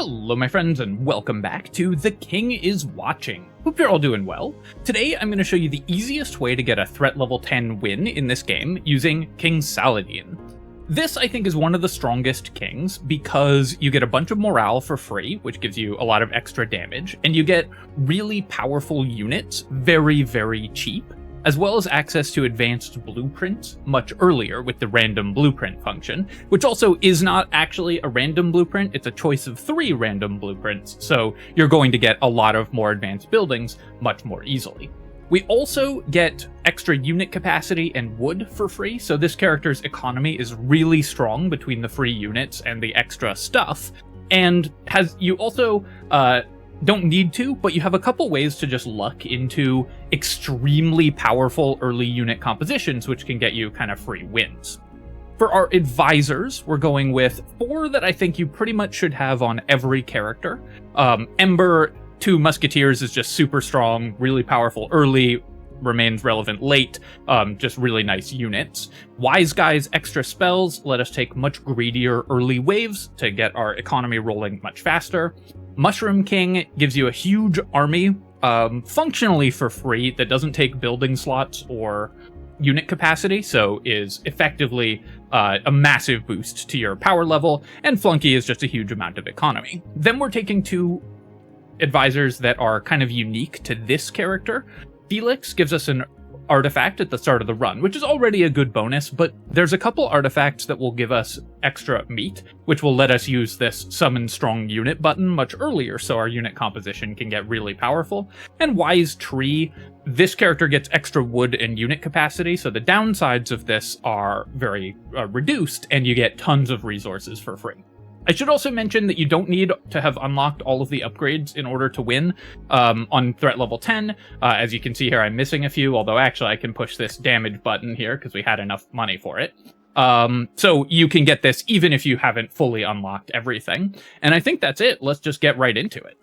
Hello my friends and welcome back to The King is Watching. Hope you're all doing well. Today I'm going to show you the easiest way to get a threat level 10 win in this game using King Saladin. This I think is one of the strongest kings because you get a bunch of morale for free, which gives you a lot of extra damage, and you get really powerful units very, very cheap, as well as access to advanced blueprints much earlier with the random blueprint function, which also is not actually a random blueprint, it's a choice of 3 random blueprints, so you're going to get a lot of more advanced buildings much more easily. We also get extra unit capacity and wood for free, so this character's economy is really strong between the free units and the extra stuff, and you also don't need to, but you have a couple ways to just luck into extremely powerful early unit compositions, which can get you kind of free wins. For our advisors, we're going with 4 that I think you pretty much should have on every character. Ember, 2 Musketeers is just super strong, really powerful early, remains relevant late, just really nice units. Wise Guy's extra spells let us take much greedier early waves to get our economy rolling much faster. Mushroom King gives you a huge army, functionally for free, that doesn't take building slots or unit capacity, so is effectively a massive boost to your power level, and Flunky is just a huge amount of economy. Then we're taking 2 advisors that are kind of unique to this character. Felix gives us an artifact at the start of the run, which is already a good bonus, but there's a couple artifacts that will give us extra meat, which will let us use this summon strong unit button much earlier so our unit composition can get really powerful. And Wise Tree, this character gets extra wood and unit capacity, so the downsides of this are very reduced, and you get tons of resources for free. I should also mention that you don't need to have unlocked all of the upgrades in order to win on threat level 10. As you can see here, I'm missing a few, although actually I can push this damage button here because we had enough money for it. So you can get this even if you haven't fully unlocked everything. And I think that's it. Let's just get right into it.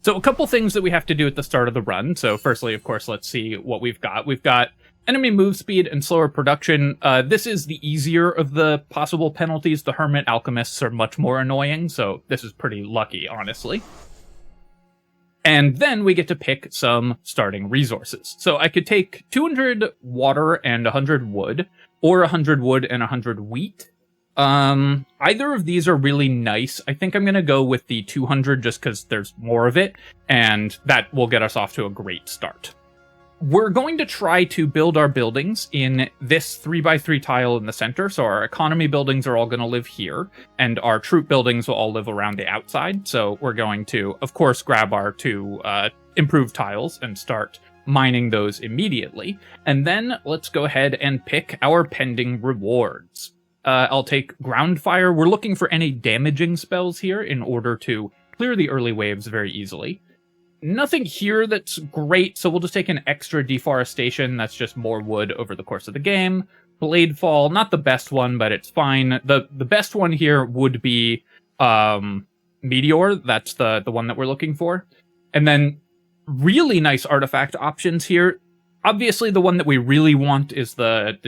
So a couple things that we have to do at the start of the run. So firstly, of course, let's see what we've got. We've got enemy move speed and slower production. This is the easier of the possible penalties. The Hermit Alchemists are much more annoying, so this is pretty lucky, honestly. And then we get to pick some starting resources. So I could take 200 water and 100 wood, or 100 wood and 100 wheat. Either of these are really nice. I think I'm going to go with the 200 just because there's more of it, and that will get us off to a great start. We're going to try to build our buildings in this 3x3 tile in the center, so our economy buildings are all going to live here, and our troop buildings will all live around the outside, so we're going to, of course, grab our 2 improved tiles and start mining those immediately. And then let's go ahead and pick our pending rewards. I'll take Ground Fire. We're looking for any damaging spells here in order to clear the early waves very easily. Nothing here that's great, so we'll just take an extra deforestation. That's just more wood over the course of the game. Bladefall, not the best one, but it's fine. The best one here would be Meteor. That's the one that we're looking for. And then really nice artifact options here. Obviously, the one that we really want is the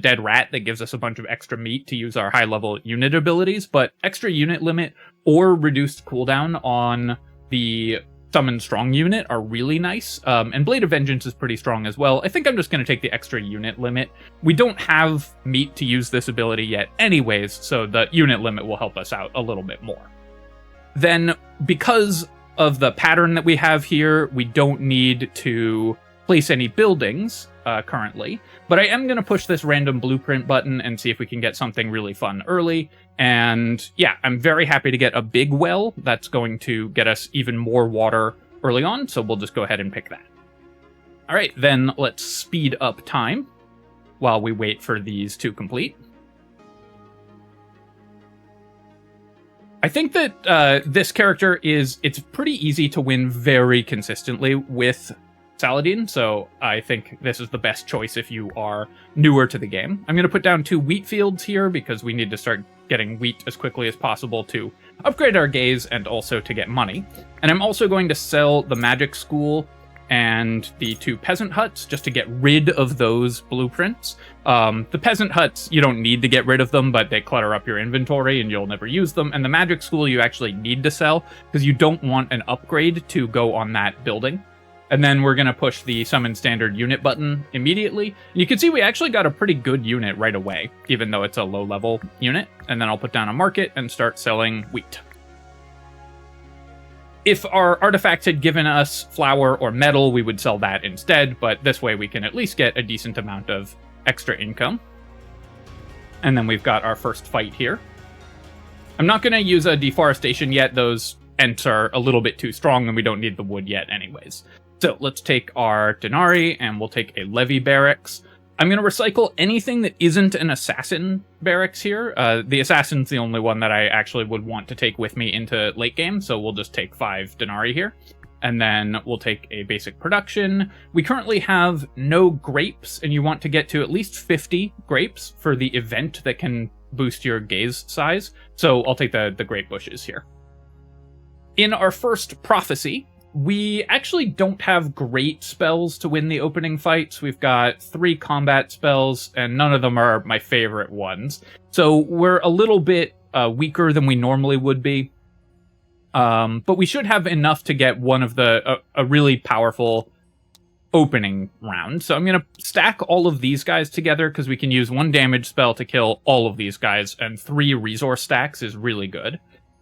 Dead Rat that gives us a bunch of extra meat to use our high-level unit abilities, but extra unit limit or reduced cooldown on the Summon Strong unit are really nice, and Blade of Vengeance is pretty strong as well. I think I'm just going to take the extra unit limit. We don't have meat to use this ability yet anyways, so the unit limit will help us out a little bit more. Then, because of the pattern that we have here, we don't need to place any buildings currently, but I am going to push this random blueprint button and see if we can get something really fun early. And yeah, I'm very happy to get a big well. That's going to get us even more water early on, so we'll just go ahead and pick that. All right, then let's speed up time while we wait for these to complete. I think that this character it's pretty easy to win very consistently with Saladin, so I think this is the best choice if you are newer to the game. I'm going to put down 2 wheat fields here because we need to start getting wheat as quickly as possible to upgrade our gaze and also to get money. And I'm also going to sell the magic school and the 2 peasant huts, just to get rid of those blueprints. The peasant huts, you don't need to get rid of them, but they clutter up your inventory and you'll never use them. And the magic school you actually need to sell, because you don't want an upgrade to go on that building. And then we're going to push the summon standard unit button immediately. And you can see we actually got a pretty good unit right away, even though it's a low level unit. And then I'll put down a market and start selling wheat. If our artifact had given us flour or metal, we would sell that instead, but this way we can at least get a decent amount of extra income. And then we've got our first fight here. I'm not going to use a deforestation yet. Those ents are a little bit too strong and we don't need the wood yet anyways. So let's take our denarii and we'll take a levy barracks. I'm going to recycle anything that isn't an assassin barracks here. The assassin's the only one that I actually would want to take with me into late game, so we'll just take 5 denarii here. And then we'll take a basic production. We currently have no grapes, and you want to get to at least 50 grapes for the event that can boost your gaze size. So I'll take the grape bushes here. In our first prophecy, we actually don't have great spells to win the opening fights. We've got 3 combat spells, and none of them are my favorite ones. So we're a little bit weaker than we normally would be. But we should have enough to get one of a really powerful opening round. So I'm going to stack all of these guys together, because we can use 1 damage spell to kill all of these guys, and 3 resource stacks is really good.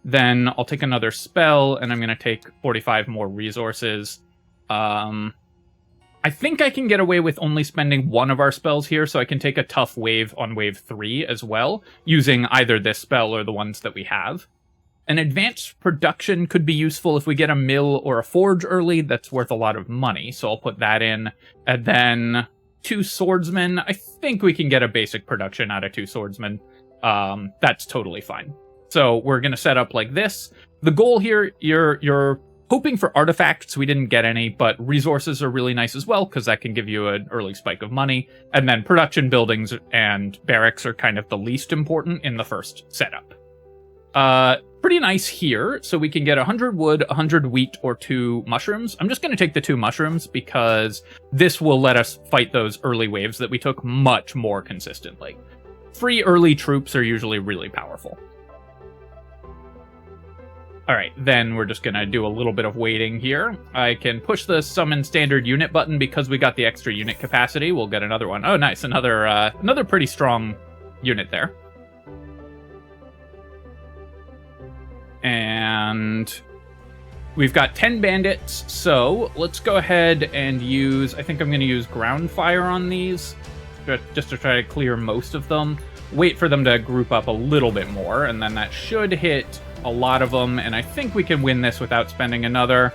Then I'll take another spell, and I'm going to take 45 more resources. I think I can get away with only spending 1 of our spells here, so I can take a tough wave on wave 3 as well, using either this spell or the ones that we have. An advanced production could be useful if we get a mill or a forge early. That's worth a lot of money, so I'll put that in. And then 2 swordsmen. I think we can get a basic production out of 2 swordsmen. That's totally fine. So we're going to set up like this. The goal here, you're hoping for artifacts. We didn't get any, but resources are really nice as well, because that can give you an early spike of money. And then production buildings and barracks are kind of the least important in the first setup. Pretty nice here. So we can get 100 wood, 100 wheat, or 2 mushrooms. I'm just going to take the 2 mushrooms because this will let us fight those early waves that we took much more consistently. Free early troops are usually really powerful. Alright, then we're just going to do a little bit of waiting here. I can push the summon standard unit button because we got the extra unit capacity. We'll get another one. Oh, nice. Another pretty strong unit there. And we've got 10 bandits, so let's go ahead and use... I think I'm going to use ground fire on these, just to try to clear most of them. Wait for them to group up a little bit more, and then that should hit a lot of them, and I think we can win this without spending another...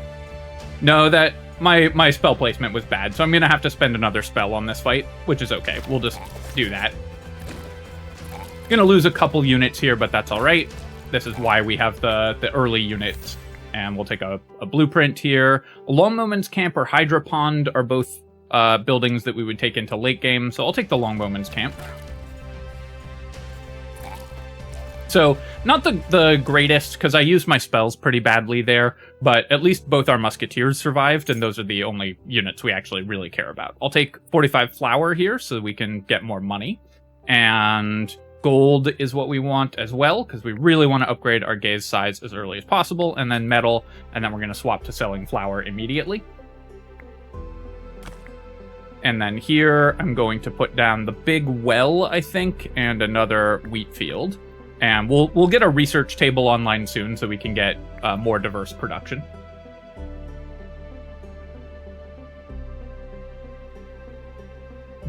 No, that my spell placement was bad, so I'm going to have to spend another spell on this fight, which is okay. We'll just do that. Going to lose a couple units here, but that's all right. This is why we have the early units. And we'll take a blueprint here. Longbowman's Camp or Hydra Pond are both buildings that we would take into late game, so I'll take the Longbowman's Camp. So, not the greatest, because I used my spells pretty badly there, but at least both our musketeers survived, and those are the only units we actually really care about. I'll take 45 flour here, so we can get more money. And gold is what we want as well, because we really want to upgrade our gaze size as early as possible, and then metal, and then we're going to swap to selling flour immediately. And then here, I'm going to put down the big well, I think, and another wheat field. And we'll get a research table online soon so we can get more diverse production.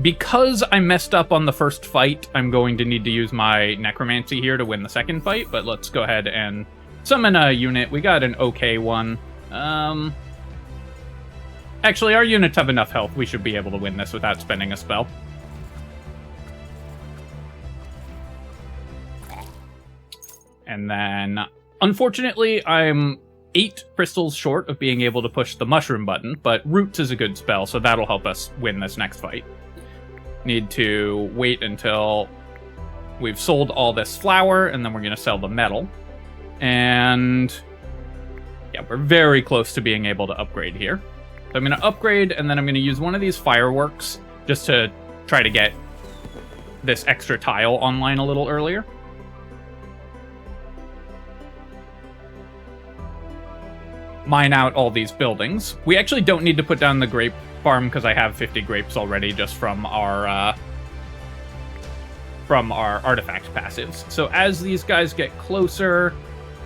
Because I messed up on the first fight, I'm going to need to use my necromancy here to win the second fight, but let's go ahead and summon a unit. We got an okay one. Actually, our units have enough health. We should be able to win this without spending a spell. And then, unfortunately, I'm 8 crystals short of being able to push the mushroom button, but Roots is a good spell, so that'll help us win this next fight. Need to wait until we've sold all this flour, and then we're going to sell the metal. And yeah, we're very close to being able to upgrade here. So I'm going to upgrade, and then I'm going to use one of these fireworks just to try to get this extra tile online a little earlier. Mine out all these buildings. We actually don't need to put down the grape farm because I have 50 grapes already just from our artifact passives. So as these guys get closer,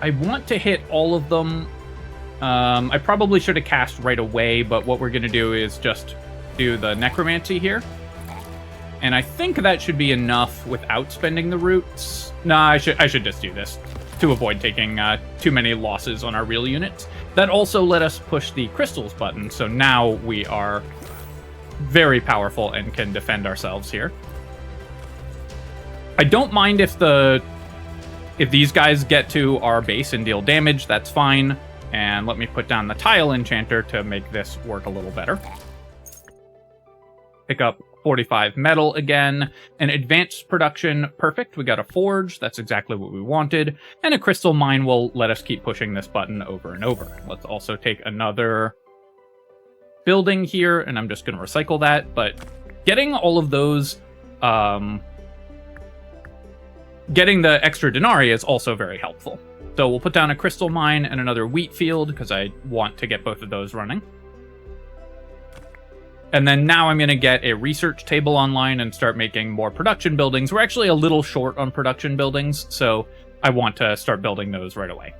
I want to hit all of them. I probably should have cast right away, but what we're going to do is just do the necromancy here. And I think that should be enough without spending the roots. Nah, I should just do this to avoid taking too many losses on our real units. That also let us push the crystals button, so now we are very powerful and can defend ourselves here. I don't mind if these guys get to our base and deal damage, that's fine. And let me put down the tile enchanter to make this work a little better. Pick up 45 metal again. An advanced production, perfect. We got a forge, that's exactly what we wanted. And a crystal mine will let us keep pushing this button over and over. Let's also take another building here, and I'm just going to recycle that. But getting all of those, getting the extra denarii is also very helpful. So we'll put down a crystal mine and another wheat field because I want to get both of those running. And then now I'm going to get a research table online and start making more production buildings. We're actually a little short on production buildings, so I want to start building those right away.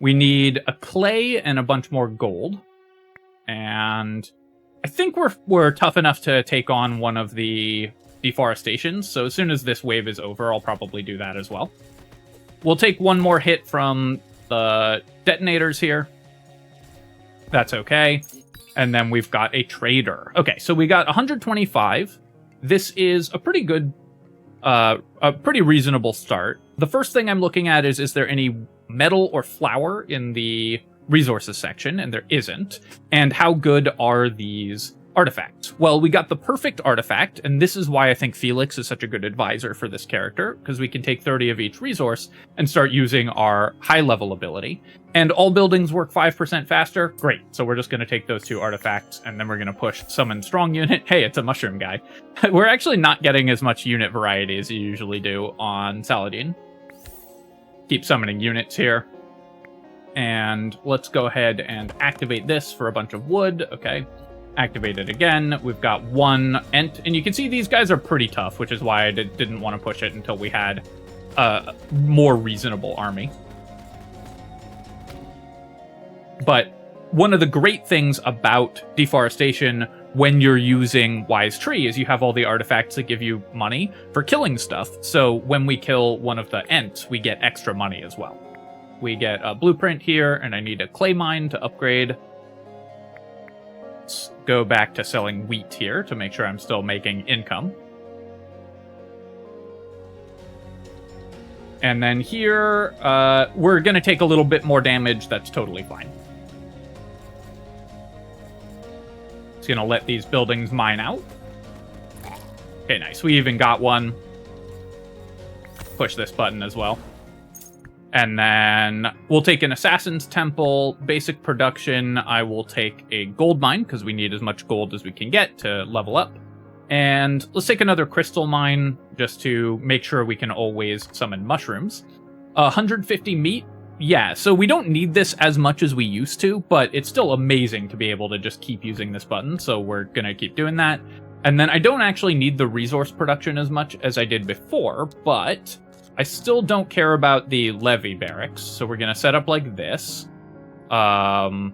We need a clay and a bunch more gold. And I think we're tough enough to take on one of the deforestations, so as soon as this wave is over, I'll probably do that as well. We'll take one more hit from the detonators here. That's okay. And then we've got a trader. Okay, so we got 125. This is a pretty good, a pretty reasonable start. The first thing I'm looking at is there any metal or flour in the resources section? And there isn't. And how good are these artifacts? Well, we got the perfect artifact, and this is why I think Felix is such a good advisor for this character, because we can take 30 of each resource and start using our high-level ability. And all buildings work 5% faster. Great. So we're just going to take those two artifacts, and then we're going to push Summon Strong Unit. Hey, it's a mushroom guy. We're actually not getting as much unit variety as you usually do on Saladin. Keep summoning units here. And let's go ahead and activate this for a bunch of wood. Okay. Activate it again. We've got one Ent, and you can see these guys are pretty tough, which is why I didn't want to push it until we had a more reasonable army. But one of the great things about deforestation when you're using Wise Tree is you have all the artifacts that give you money for killing stuff. So when we kill one of the Ents, we get extra money as well. We get a blueprint here, and I need a clay mine to upgrade. Let's go back to selling wheat here to make sure I'm still making income. And then here, we're going to take a little bit more damage. That's totally fine. It's going to let these buildings mine out. Okay, nice. We even got one. Push this button as well. And then we'll take an Assassin's Temple, basic production. I will take a gold mine, because we need as much gold as we can get to level up. And let's take another crystal mine, just to make sure we can always summon mushrooms. 150 meat. Yeah, so we don't need this as much as we used to, but it's still amazing to be able to just keep using this button, so we're going to keep doing that. And then I don't actually need the resource production as much as I did before, but I still don't care about the levy barracks, so we're going to set up like this. And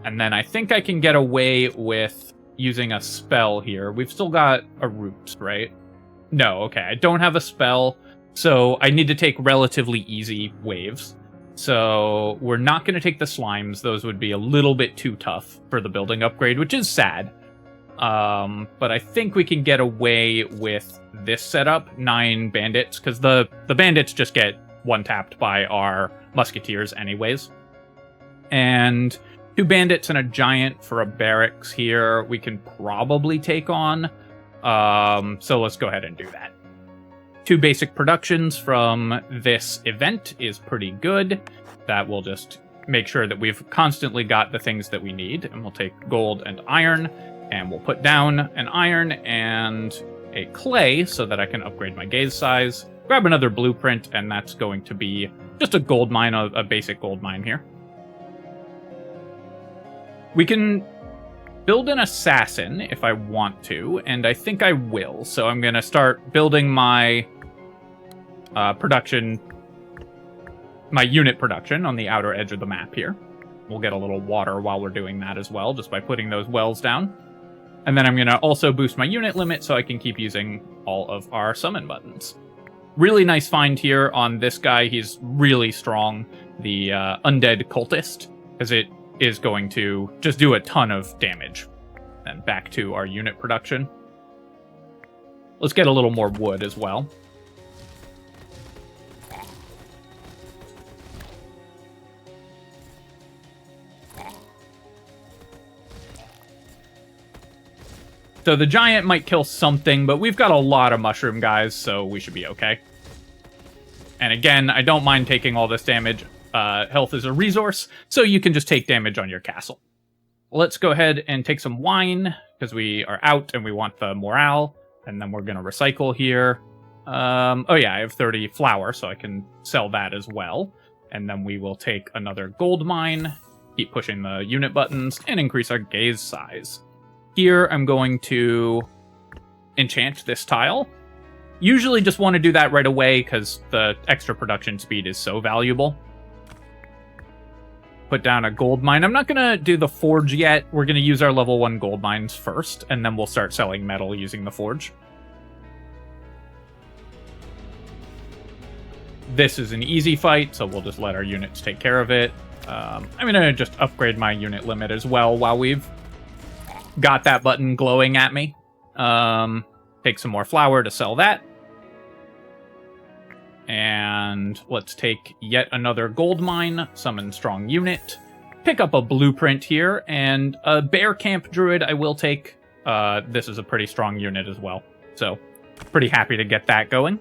then I think I can get away with using a spell here. We've still got a root, right? No, okay, I don't have a spell, so I need to take relatively easy waves. So we're not going to take the slimes. Those would be a little bit too tough for the building upgrade, which is sad. But I think we can get away with this setup, 9 bandits, because the bandits just get one-tapped by our musketeers anyways. And 2 bandits and a giant for a barracks here we can probably take on. So let's go ahead and do that. 2 basic productions from this event is pretty good. That will just make sure that we've constantly got the things that we need. And we'll take gold and iron, and we'll put down an iron and a clay so that I can upgrade my gaze size. Grab another blueprint, and that's going to be just a gold mine, a basic gold mine here. We can build an assassin if I want to, and I think I will. So I'm going to start building my my unit production on the outer edge of the map here. We'll get a little water while we're doing that as well, just by putting those wells down. And then I'm going to also boost my unit limit so I can keep using all of our summon buttons. Really nice find here on this guy. He's really strong, the undead cultist, as it is going to just do a ton of damage. And back to our unit production. Let's get a little more wood as well. So the giant might kill something, but we've got a lot of mushroom guys, so we should be okay. And again, I don't mind taking all this damage. Health is a resource, so you can just take damage on your castle. Let's go ahead and take some wine, because we are out and we want the morale. And then we're going to recycle here. Oh yeah, I have 30 flour, so I can sell that as well. And then we will take another gold mine, keep pushing the unit buttons, and increase our gaze size. Here, I'm going to enchant this tile. Usually just want to do that right away because the extra production speed is so valuable. Put down a gold mine. I'm not going to do the forge yet. We're going to use our level 1 gold mines first, and then we'll start selling metal using the forge. This is an easy fight, so we'll just let our units take care of it. I'm going to just upgrade my unit limit as well while we've got that button glowing at me. Take some more flour to sell that. And let's take yet another gold mine, summon strong unit, pick up a blueprint here, and a bear camp druid I will take. This is a pretty strong unit as well, so pretty happy to get that going.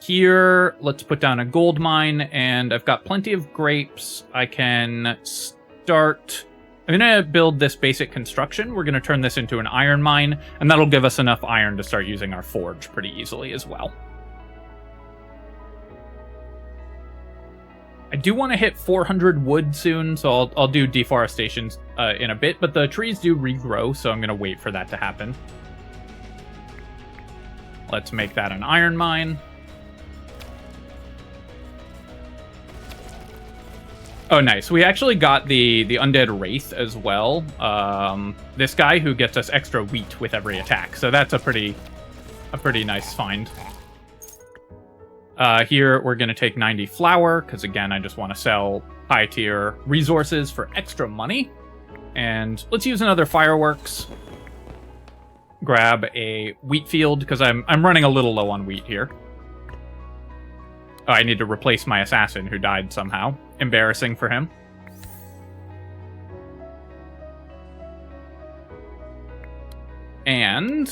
Here, let's put down a gold mine, and I've got plenty of grapes. I can start... I'm going to build this basic construction. We're going to turn this into an iron mine, and that'll give us enough iron to start using our forge pretty easily as well. I do want to hit 400 wood soon, so I'll do deforestation in a bit, but the trees do regrow, so I'm going to wait for that to happen. Let's make that an iron mine. Oh, nice. We actually got the undead wraith as well. This guy who gets us extra wheat with every attack. So that's a pretty nice find. Here we're going to take 90 flour because again, I just want to sell high tier resources for extra money. And let's use another fireworks. Grab a wheat field because I'm running a little low on wheat here. Oh, I need to replace my assassin who died somehow. Embarrassing for him. And,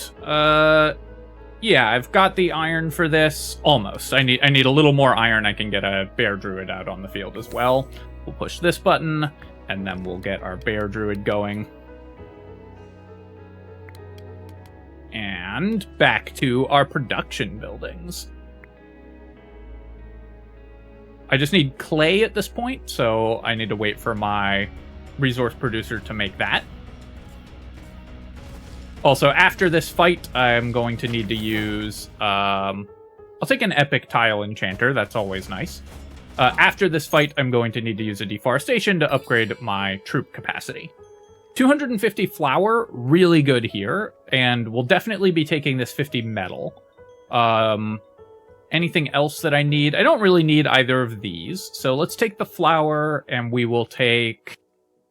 yeah, I've got the iron for this. Almost. I need a little more iron. I can get a bear druid out on the field as well. We'll push this button, and then we'll get our bear druid going. And back to our production buildings. I just need clay at this point, so I need to wait for my resource producer to make that. Also, after this fight, I'm going to need to use... I'll take an epic tile enchanter, that's always nice. After this fight, I'm going to need to use a deforestation to upgrade my troop capacity. 250 flour, really good here, and we'll definitely be taking this 50 metal. Anything else that I need? I don't really need either of these. So let's take the flour, and we will take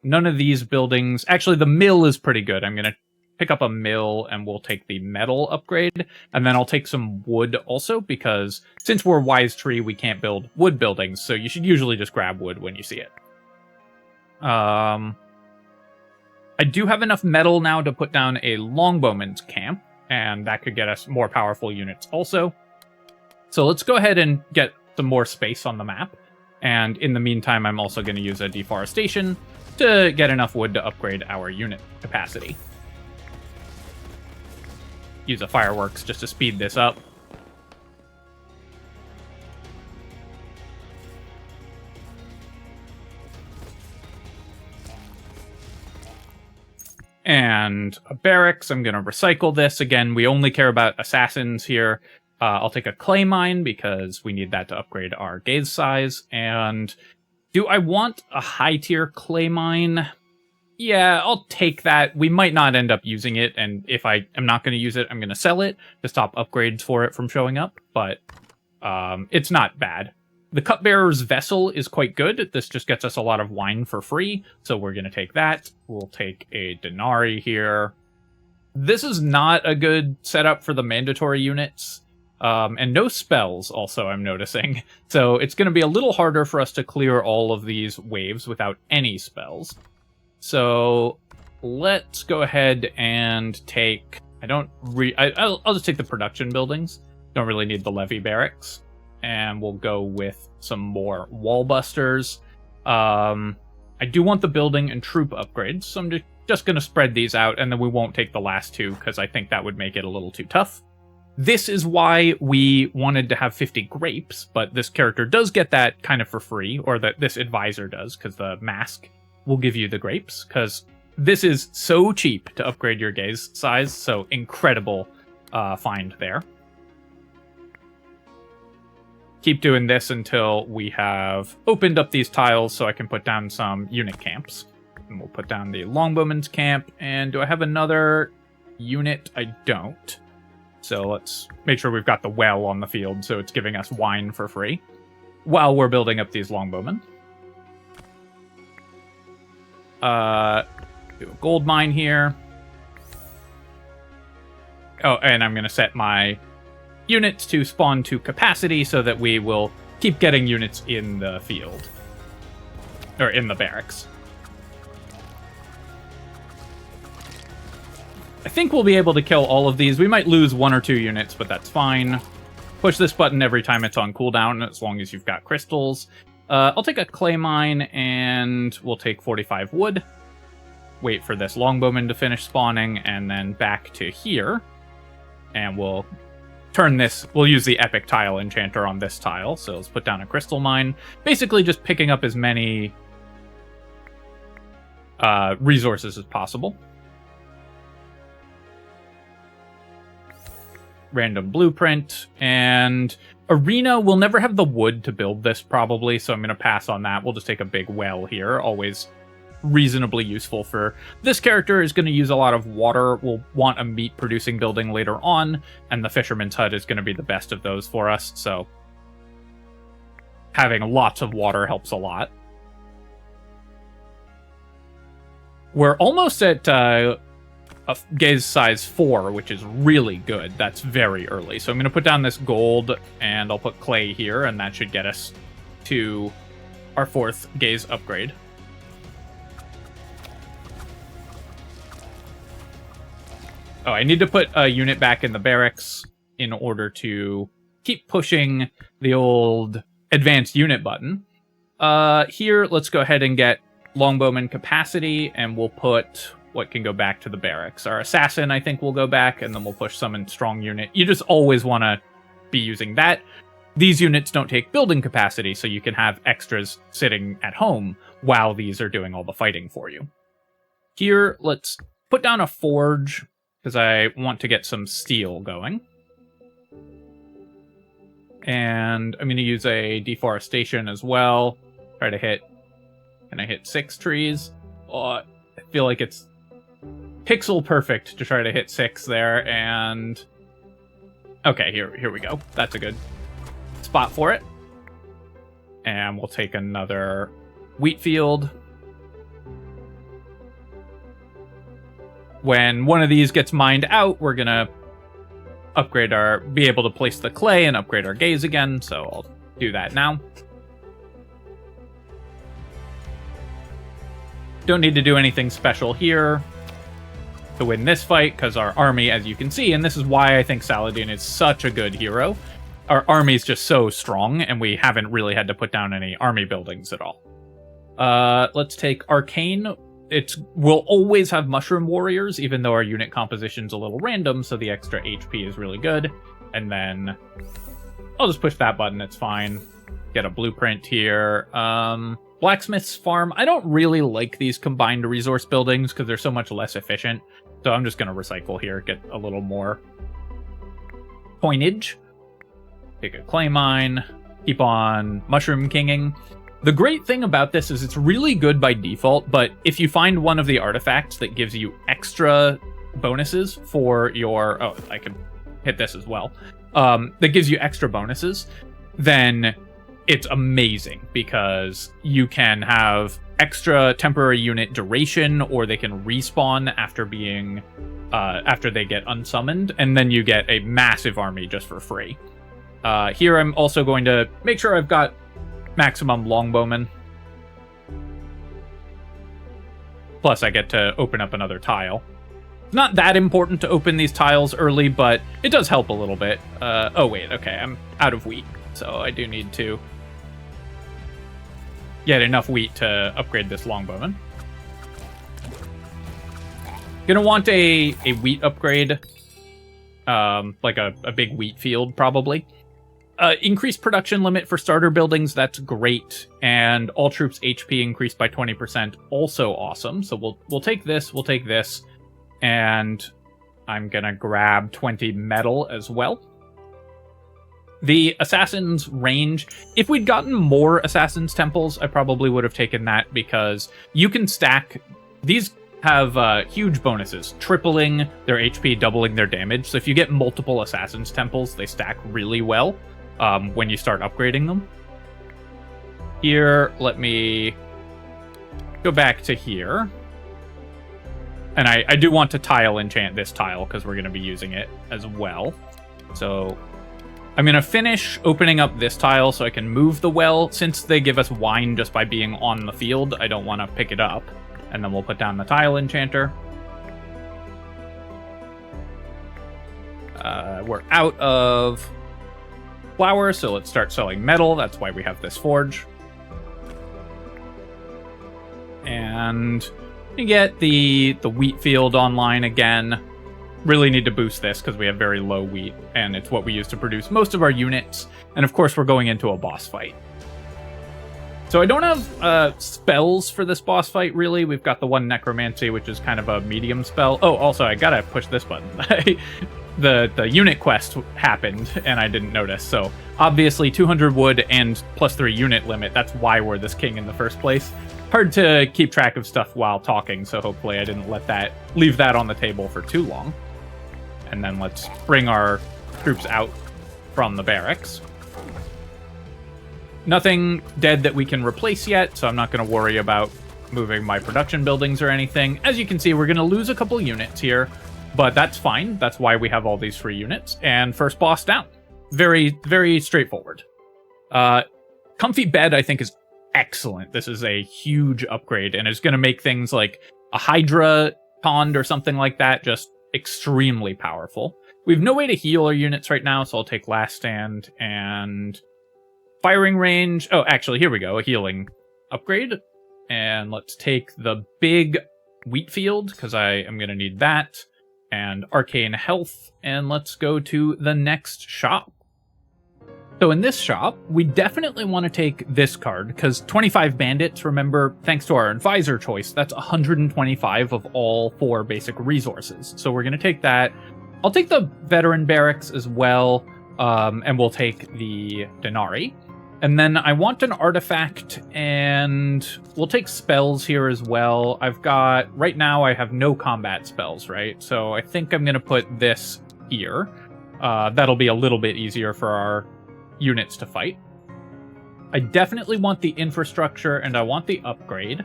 none of these buildings. Actually, the mill is pretty good. I'm going to pick up a mill, and we'll take the metal upgrade. And then I'll take some wood also, because since we're Wise Tree, we can't build wood buildings. So you should usually just grab wood when you see it. I do have enough metal now to put down a longbowman's camp, and that could get us more powerful units also. So let's go ahead and get some more space on the map. And in the meantime, I'm also going to use a deforestation to get enough wood to upgrade our unit capacity. Use a fireworks just to speed this up. And a barracks. I'm going to recycle this. Again, we only care about assassins here. I'll take a clay mine because we need that to upgrade our gaze size. And do I want a high tier clay mine? Yeah, I'll take that. We might not end up using it, and if I am not going to use it, I'm going to sell it to stop upgrades for it from showing up, but it's not bad. The Cupbearer's Vessel is quite good. This just gets us a lot of wine for free, so we're going to take that. We'll take a Denarii here. This is not a good setup for the mandatory units. And no spells, also, I'm noticing. So it's going to be a little harder for us to clear all of these waves without any spells. So let's go ahead and take... I'll just take the production buildings. Don't really need the levy barracks. And we'll go with some more wall busters. I do want the building and troop upgrades, so I'm just going to spread these out, and then we won't take the last two, because I think that would make it a little too tough. This is why we wanted to have 50 grapes, but this character does get that kind of for free, or that this advisor does, because the mask will give you the grapes, because this is so cheap to upgrade your gaze size, so incredible find there. Keep doing this until we have opened up these tiles so I can put down some unit camps. And we'll put down the longbowman's camp, and do I have another unit? I don't. So let's make sure we've got the well on the field so it's giving us wine for free while we're building up these longbowmen. Do a gold mine here. Oh, and I'm going to set my units to spawn to capacity so that we will keep getting units in the field. Or in the barracks. I think we'll be able to kill all of these. We might lose 1 or 2 units, but that's fine. Push this button every time it's on cooldown, as long as you've got crystals. I'll take a clay mine, and we'll take 45 wood. Wait for this longbowman to finish spawning, and then back to here. And we'll turn this... We'll use the epic tile enchanter on this tile, so let's put down a crystal mine. Basically just picking up as many resources as possible. Random blueprint, and arena will never have the wood to build this probably, so I'm going to pass on that. We'll just take a big well here, always reasonably useful for this character. Is going to use a lot of water. We'll want a meat producing building later on, and the fisherman's hut is going to be the best of those for us, so having lots of water helps a lot. We're almost at a gaze size 4, which is really good. That's very early. So I'm going to put down this gold, and I'll put clay here, and that should get us to our 4th gaze upgrade. Oh, I need to put a unit back in the barracks in order to keep pushing the old advanced unit button. Here, let's go ahead and get longbowman capacity, and we'll put... what can go back to the barracks. Our assassin, I think, will go back, and then we'll push summon strong unit. You just always want to be using that. These units don't take building capacity, so you can have extras sitting at home while these are doing all the fighting for you. Here, let's put down a forge, because I want to get some steel going. And I'm going to use a deforestation as well. Try to hit... Can I hit 6 trees? Oh, I feel like it's pixel perfect to try to hit 6 there, and... Okay, here we go. That's a good spot for it. And we'll take another wheat field. When one of these gets mined out, we're gonna be able to place the clay and upgrade our gaze again, so I'll do that now. Don't need to do anything special here to win this fight, because our army, as you can see, and this is why I think Saladin is such a good hero, our army's just so strong, and we haven't really had to put down any army buildings at all. Let's take Arcane. We'll always have Mushroom Warriors, even though our unit composition's a little random, so the extra HP is really good. And then I'll just push that button, it's fine. Get a blueprint here. Blacksmith's Farm. I don't really like these combined resource buildings because they're so much less efficient. So I'm just going to recycle here, get a little more coinage. Take a clay mine. Keep on Mushroom Kinging. The great thing about this is it's really good by default, but if you find one of the artifacts that gives you extra bonuses for your... Oh, I can hit this as well. That gives you extra bonuses, then it's amazing because you can have extra temporary unit duration, or they can respawn after being after they get unsummoned, and then you get a massive army just for free. Here I'm also going to make sure I've got maximum longbowmen. Plus I get to open up another tile. Not that important to open these tiles early, but it does help a little bit. Oh wait, okay, I'm out of wheat, so I do need to get enough wheat to upgrade this longbowman. Gonna want a wheat upgrade, like a big wheat field probably. Increased production limit for starter buildings, that's great, and all troops HP increased by 20%, also awesome. So we'll take this, and I'm gonna grab 20 metal as well. The Assassin's range, if we'd gotten more Assassin's Temples, I probably would have taken that, because you can stack... These have huge bonuses, tripling their HP, doubling their damage, so if you get multiple Assassin's Temples, they stack really well when you start upgrading them. Here, let me go back to here. And I do want to tile enchant this tile, because we're going to be using it as well. So I'm going to finish opening up this tile so I can move the well. Since they give us wine just by being on the field, I don't want to pick it up. And then we'll put down the tile enchanter. We're out of flour, so let's start selling metal. That's why we have this forge. And you get the wheat field online again. Really need to boost this because we have very low wheat, and it's what we use to produce most of our units. And of course, we're going into a boss fight. So I don't have spells for this boss fight, really. We've got the one Necromancy, which is kind of a medium spell. Oh, also, I gotta push this button. The unit quest happened, and I didn't notice. So obviously, 200 wood and +3 unit limit. That's why we're this king in the first place. Hard to keep track of stuff while talking, so hopefully I didn't leave that on the table for too long. And then let's bring our troops out from the barracks. Nothing dead that we can replace yet, so I'm not going to worry about moving my production buildings or anything. As you can see, we're going to lose a couple units here, but that's fine. That's why we have all these free units. And first boss down. Very, very straightforward. Comfy bed, I think, is excellent. This is a huge upgrade, and it's going to make things like a Hydra pond or something like that just extremely powerful. We have no way to heal our units right now, so I'll take Last Stand and firing range. Oh, actually, here we go. A healing upgrade. And let's take the big wheat field, because I am going to need that. And arcane health. And let's go to the next shop. So in this shop, we definitely want to take this card, because 25 bandits, remember, thanks to our advisor choice, that's 125 of all 4 basic resources. So we're going to take that. I'll take the veteran barracks as well, and we'll take the denarii. And then I want an artifact, and we'll take spells here as well. Right now I have no combat spells, right? So I think I'm going to put this here. That'll be a little bit easier for our units to fight. I definitely want the infrastructure, and I want the upgrade.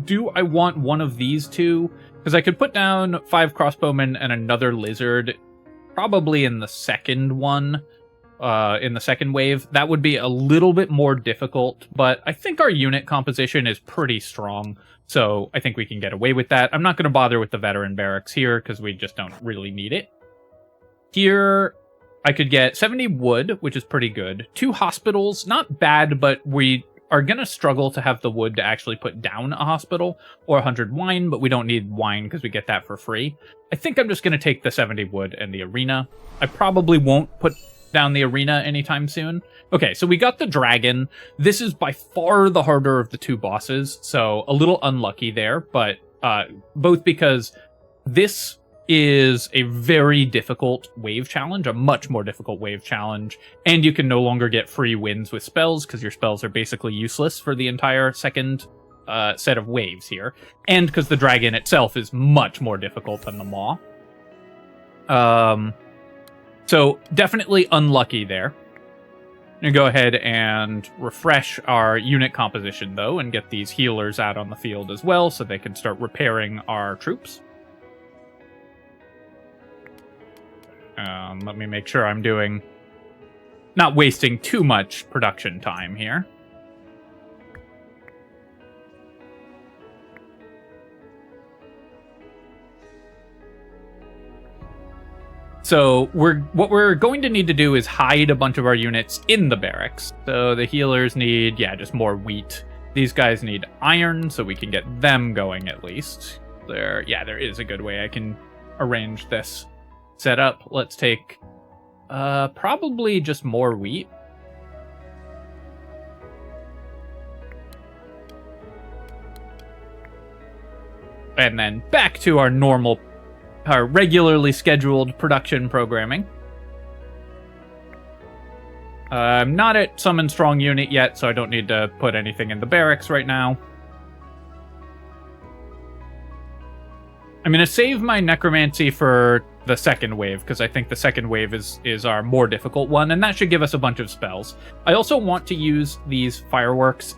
Do I want one of these two? Because I could put down 5 crossbowmen and another lizard, probably in the second one. In the second wave, that would be a little bit more difficult, but I think our unit composition is pretty strong, so I think we can get away with that. I'm not going to bother with the veteran barracks here, because we just don't really need it. Here, I could get 70 wood, which is pretty good. 2 hospitals, not bad, but we are going to struggle to have the wood to actually put down a hospital, or 100 wine, but we don't need wine because we get that for free. I think I'm just going to take the 70 wood and the arena. I probably won't put down the arena anytime soon. Okay, so we got the dragon. This is by far the harder of the 2 bosses, so a little unlucky there, but both because this is a very difficult wave challenge, a much more difficult wave challenge, and you can no longer get free wins with spells because your spells are basically useless for the entire second set of waves here, and because the dragon itself is much more difficult than the maw. So definitely unlucky there. I'm going to go ahead and refresh our unit composition, though, and get these healers out on the field as well so they can start repairing our troops. Let me make sure I'm not wasting too much production time here. So what we're going to need to do is hide a bunch of our units in the barracks. So the healers need, just more wheat. These guys need iron, so we can get them going at least. There is a good way I can arrange this setup. Let's take probably just more wheat. And then back to our regularly scheduled production programming. I'm not at Summon Strong Unit yet, so I don't need to put anything in the barracks right now. I'm going to save my necromancy for the second wave, because I think the second wave is our more difficult one, and that should give us a bunch of spells. I also want to use these fireworks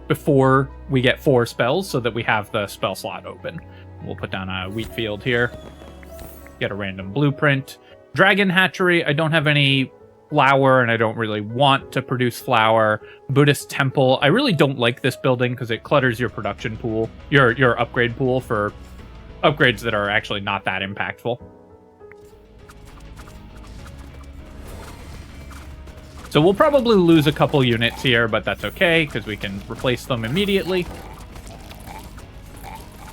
before we get 4 spells, so that we have the spell slot open. We'll put down a wheat field here. Get a random blueprint. Dragon hatchery, I don't have any flour, and I don't really want to produce flour. Buddhist temple, I really don't like this building because it clutters your production pool, your upgrade pool for upgrades that are actually not that impactful. So we'll probably lose a couple units here, but that's okay, because we can replace them immediately.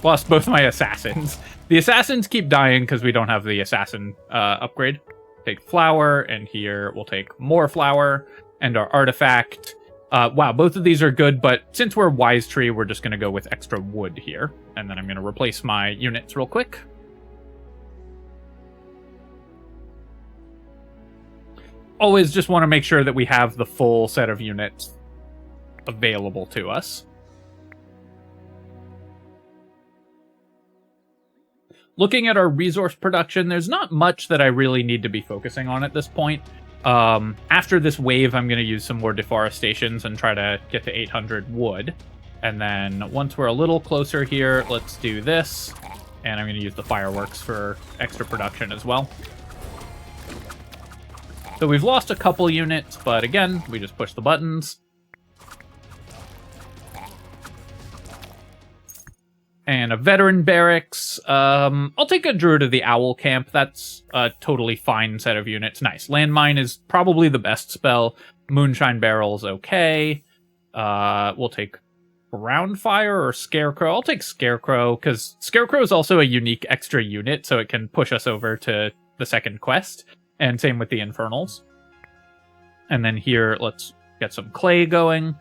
Lost both my assassins. The assassins keep dying because we don't have the assassin upgrade. Take flour, and here we'll take more flour, and our artifact. Wow, both of these are good, but since we're Wise Tree, we're just going to go with extra wood here. And then I'm going to replace my units real quick. Always just want to make sure that we have the full set of units available to us. Looking at our resource production, there's not much that I really need to be focusing on at this point. After this wave, I'm going to use some more deforestations and try to get to 800 wood. And then once we're a little closer here, let's do this. And I'm going to use the fireworks for extra production as well. So we've lost a couple units, but again, we just push the buttons. And a veteran barracks. I'll take a Druid of the Owl camp. That's a totally fine set of units. Nice. Landmine is probably the best spell. Moonshine Barrel's okay. We'll take Groundfire or Scarecrow. I'll take Scarecrow, because Scarecrow is also a unique extra unit, so it can push us over to the second quest. And same with the Infernals. And then here, let's get some clay going.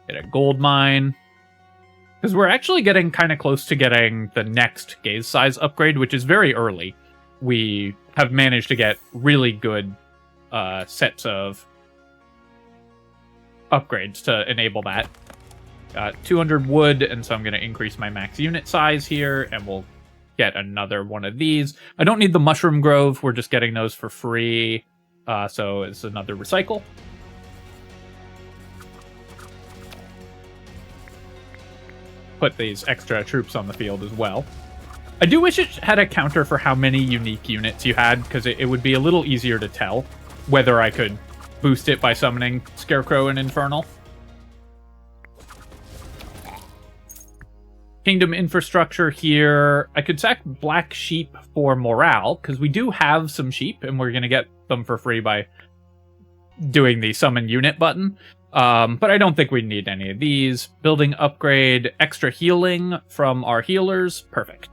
Get a gold mine. Because we're actually getting kind of close to getting the next gaze size upgrade, which is very early. We have managed to get really good sets of upgrades to enable that. 200 wood, and so I'm going to increase my max unit size here, and we'll get another one of these. I don't need the Mushroom Grove. We're just getting those for free. So it's another recycle. Put these extra troops on the field as well. I do wish it had a counter for how many unique units you had, because it would be a little easier to tell whether I could boost it by summoning Scarecrow and Infernal. Kingdom infrastructure here. I could sack black sheep for morale, because we do have some sheep, and we're going to get them for free by doing the summon unit button. But I don't think we need any of these. Building upgrade, extra healing from our healers. Perfect.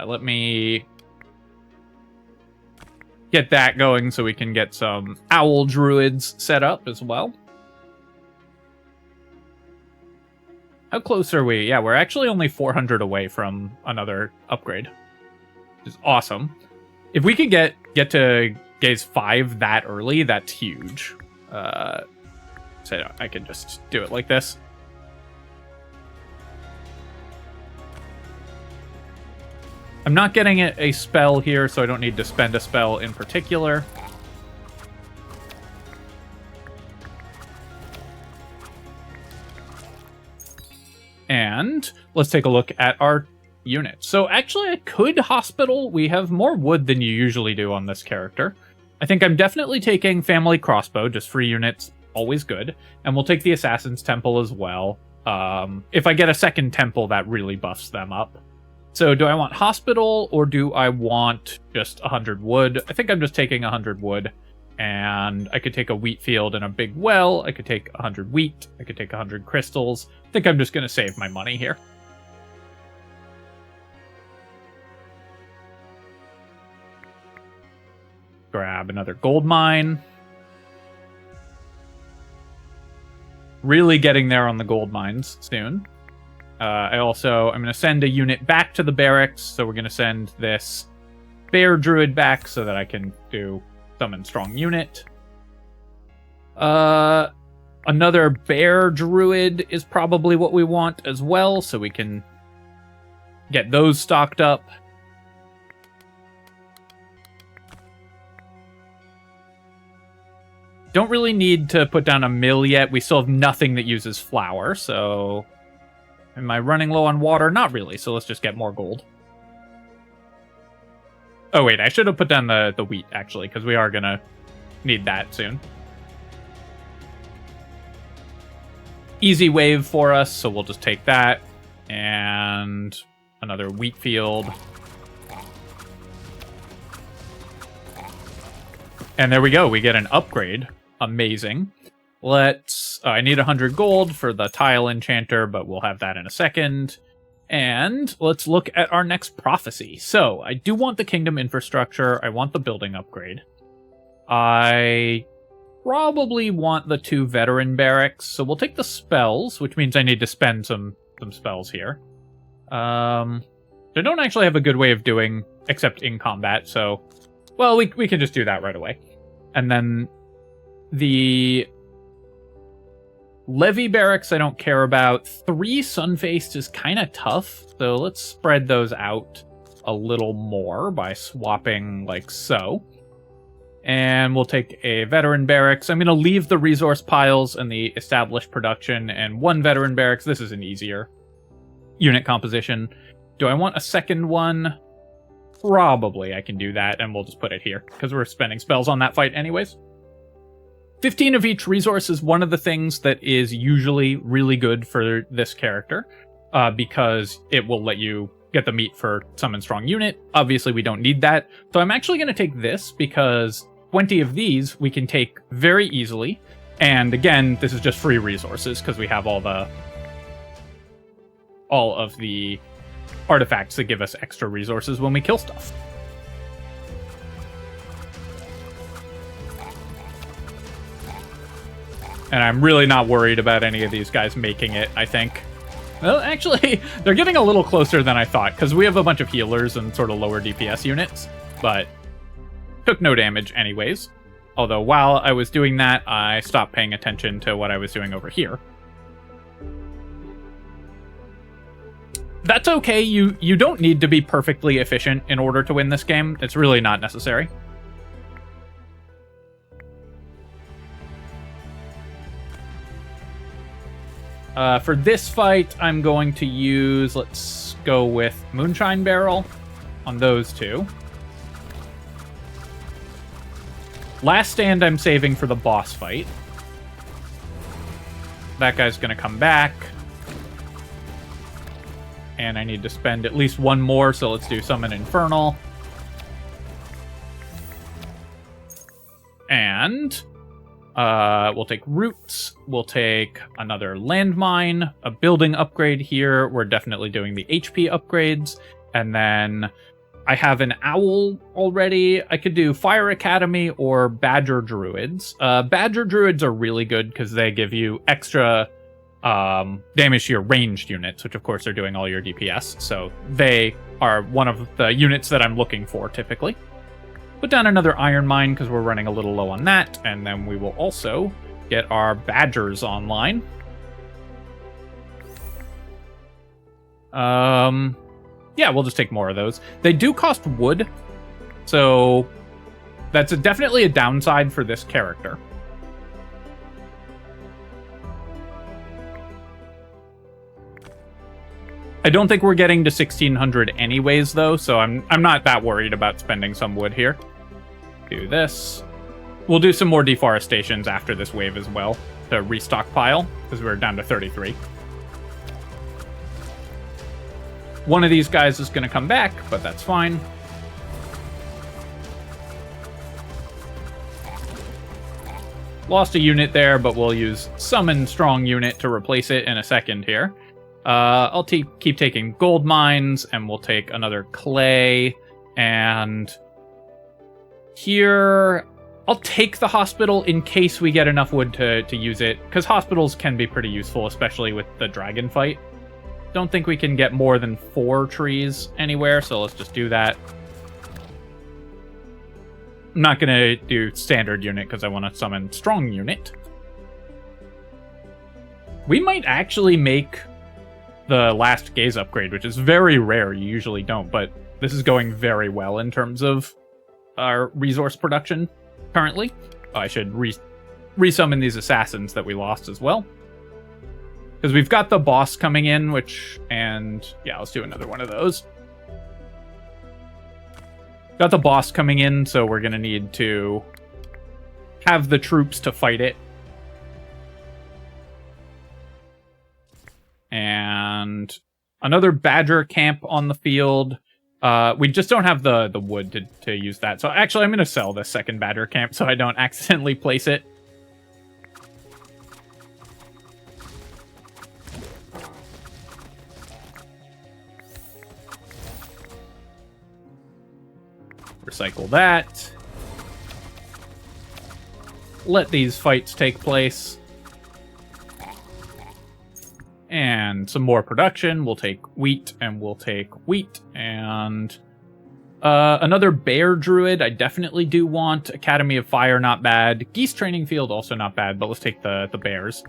Let me get that going so we can get some owl druids set up as well. How close are we? Yeah, we're actually only 400 away from another upgrade, which is awesome. If we could get to Gaze 5 that early, that's huge. So I can just do it like this. I'm not getting a spell here, so I don't need to spend a spell in particular. And let's take a look at our units. So actually, I could hospital. We have more wood than you usually do on this character. I think I'm definitely taking family crossbow, just free units, always good. And we'll take the assassin's temple as well. If I get a second temple, that really buffs them up. So do I want hospital or do I want just 100 wood? I think I'm just taking 100 wood. And I could take a wheat field and a big well. I could take 100 wheat. I could take 100 crystals. I think I'm just going to save my money here. Grab another gold mine. Really getting there on the gold mines soon. I'm going to send a unit back to the barracks. So we're going to send this bear druid back so that I can do summon strong unit. Another bear druid is probably what we want as well, so we can get those stocked up. Don't really need to put down a mill yet. We still have nothing that uses flour, so... Am I running low on water? Not really, so let's just get more gold. Oh wait, I should have put down the wheat, actually, because we are going to need that soon. Easy wave for us, so we'll just take that. And another wheat field. And there we go, we get an upgrade. Amazing. Let's... I need 100 gold for the tile enchanter, but we'll have that in a second. And let's look at our next prophecy. So, I do want the kingdom infrastructure. I want the building upgrade. I probably want the 2 veteran barracks. So we'll take the spells, which means I need to spend some spells here. I don't actually have a good way of doing, except in combat, so... Well, we can just do that right away. And then the... Levy barracks I don't care about. 3 Sunfaced is kind of tough, so let's spread those out a little more by swapping like so. And we'll take a veteran barracks. I'm going to leave the resource piles and the established production and 1 veteran barracks. This is an easier unit composition. Do I want a second one? Probably I can do that, and we'll just put it here, because we're spending spells on that fight anyways. 15 of each resource is one of the things that is usually really good for this character, because it will let you get the meat for summon strong unit. Obviously, we don't need that. So I'm actually going to take this, because 20 of these we can take very easily. And again, this is just free resources, because we have all of the artifacts that give us extra resources when we kill stuff. And I'm really not worried about any of these guys making it, I think. Well, actually, they're getting a little closer than I thought, because we have a bunch of healers and sort of lower DPS units, but took no damage anyways. Although, while I was doing that, I stopped paying attention to what I was doing over here. That's okay, you don't need to be perfectly efficient in order to win this game. It's really not necessary. For this fight, I'm going to use, let's go with Moonshine Barrel on those 2. Last Stand I'm saving for the boss fight. That guy's going to come back. And I need to spend at least one more, so let's do Summon Infernal. And we'll take Roots. We'll take another Landmine, a building upgrade here. We're definitely doing the HP upgrades. And then I have an Owl already. I could do Fire Academy or Badger Druids. Badger Druids are really good because they give you extra damage to your ranged units, which of course are doing all your DPS. So they are one of the units that I'm looking for typically. Put down another Iron Mine because we're running a little low on that. And then we will also get our Badgers online. Yeah, we'll just take more of those. They do cost wood, so that's definitely a downside for this character. I don't think we're getting to 1600 anyways, though, so I'm not that worried about spending some wood here. Do this. We'll do some more deforestations after this wave as well to restockpile, because we're down to 33. One of these guys is going to come back, but that's fine. Lost a unit there, but we'll use Summon Strong Unit to replace it in a second here. I'll keep taking gold mines, and we'll take another clay. And here, I'll take the hospital in case we get enough wood to use it, because hospitals can be pretty useful, especially with the dragon fight. Don't think we can get more than 4 trees anywhere, so let's just do that. I'm not going to do standard unit because I want to summon strong unit. We might actually make the last gaze upgrade, which is very rare. You usually don't, but this is going very well in terms of our resource production currently. Oh, I should resummon these assassins that we lost as well. Because we've got the boss coming in, and yeah, let's do another one of those. Got the boss coming in, so we're going to need to have the troops to fight it. And another badger camp on the field. We just don't have the wood to use that. So actually, I'm going to sell this second badger camp so I don't accidentally place it. Recycle that. Let these fights take place. And some more production. We'll take wheat, and we'll take wheat. And another bear druid I definitely do want. Academy of Fire, not bad. Geese training field, also not bad, but let's take the bears.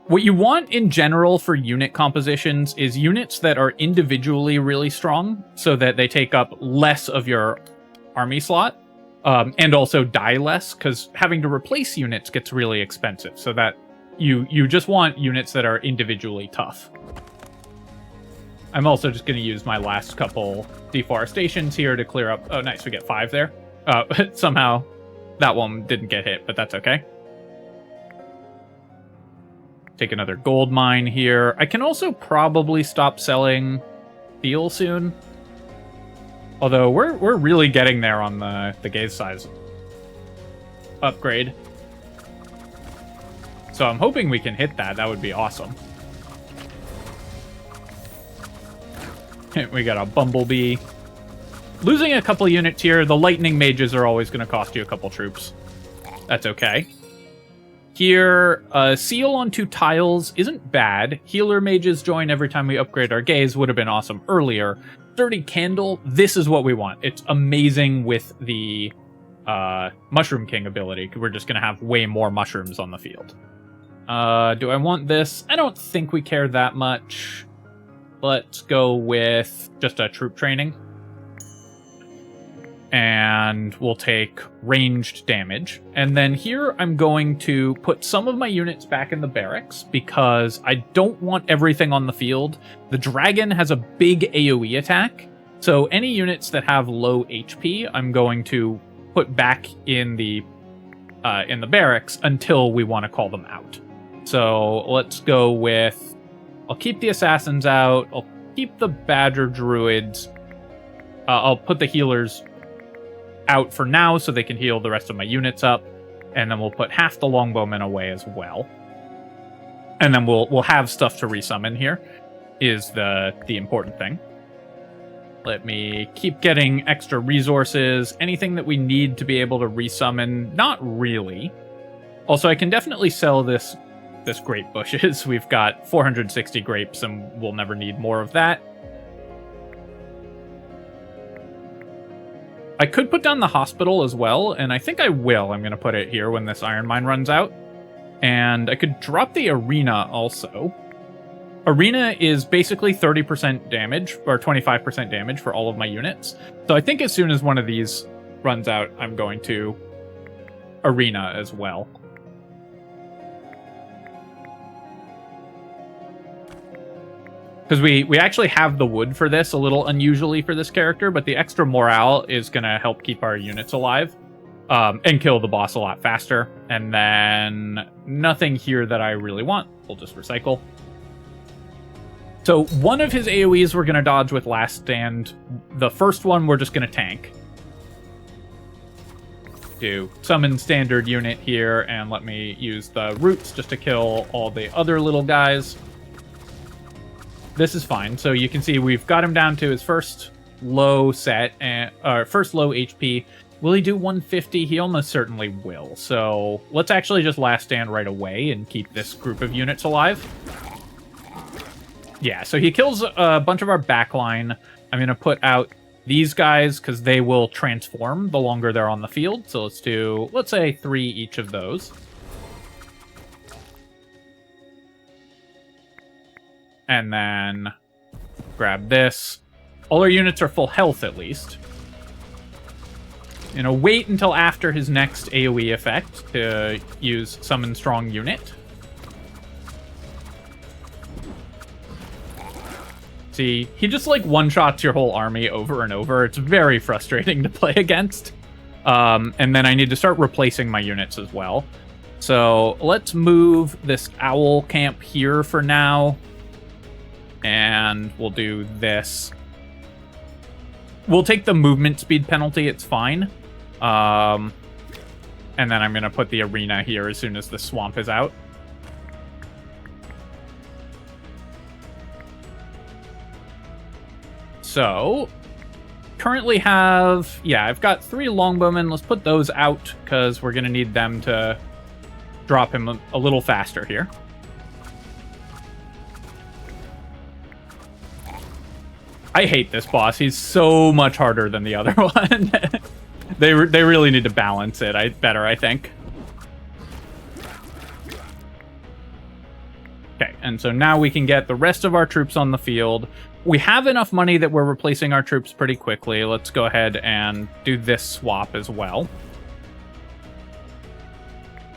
What you want in general for unit compositions is units that are individually really strong, so that they take up less of your army slot, and also die less, because having to replace units gets really expensive, so that you just want units that are individually tough. I'm also just going to use my last couple deforestations here to clear up... Oh, nice, we get 5 there. Somehow that one didn't get hit, but that's okay. Take another gold mine here. I can also probably stop selling steel soon. Although we're really getting there on the gaze size upgrade. So I'm hoping we can hit that. That would be awesome. We got a bumblebee. Losing a couple units here. The lightning mages are always going to cost you a couple troops. That's okay. Here, seal on 2 tiles isn't bad. Healer mages join every time we upgrade our gaze would have been awesome earlier. Sturdy candle, this is what we want. It's amazing with the Mushroom King ability. We're just going to have way more mushrooms on the field. Do I want this? I don't think we care that much. Let's go with just a troop training. And we'll take ranged damage. And then here I'm going to put some of my units back in the barracks because I don't want everything on the field. The dragon has a big AoE attack, so any units that have low HP I'm going to put back in the in the barracks until we want to call them out. So let's go with, I'll keep the assassins out, I'll keep the badger druids, I'll put the healers out for now so they can heal the rest of my units up, and then we'll put half the longbowmen away as well. And then we'll have stuff to resummon here, is the important thing. Let me keep getting extra resources. Anything that we need to be able to resummon, not really. Also, I can definitely sell this grape bushes. We've got 460 grapes, and we'll never need more of that. I could put down the hospital as well, and I think I will. I'm going to put it here when this iron mine runs out. And I could drop the arena also. Arena is basically 30% damage, or 25% damage for all of my units. So I think as soon as one of these runs out, I'm going to arena as well. Because we actually have the wood for this, a little unusually for this character, but the extra morale is going to help keep our units alive and kill the boss a lot faster. And then nothing here that I really want. We'll just recycle. So one of his AoEs we're going to dodge with Last Stand. The first one we're just going to tank. Do summon standard unit here, and let me use the roots just to kill all the other little guys. This is fine. So you can see we've got him down to his first low set, and first low HP. Will he do 150? He almost certainly will. So let's actually just Last Stand right away and keep this group of units alive. Yeah, so he kills a bunch of our backline. I'm going to put out these guys because they will transform the longer they're on the field. So let's do, let's say 3 each of those. And then grab this. All our units are full health, at least. You know, wait until after his next AoE effect to use Summon Strong Unit. See, he just, like, one-shots your whole army over and over. It's very frustrating to play against. And then I need to start replacing my units as well. So let's move this owl camp here for now. And we'll do this. We'll take the movement speed penalty, it's fine. And then I'm going to put the arena here as soon as the swamp is out. So, currently have... Yeah, I've got 3 longbowmen. Let's put those out, because we're going to need them to drop him a little faster here. I hate this boss. He's so much harder than the other one. They really need to balance it better, I think. Okay, and so now we can get the rest of our troops on the field. We have enough money that we're replacing our troops pretty quickly. Let's go ahead and do this swap as well.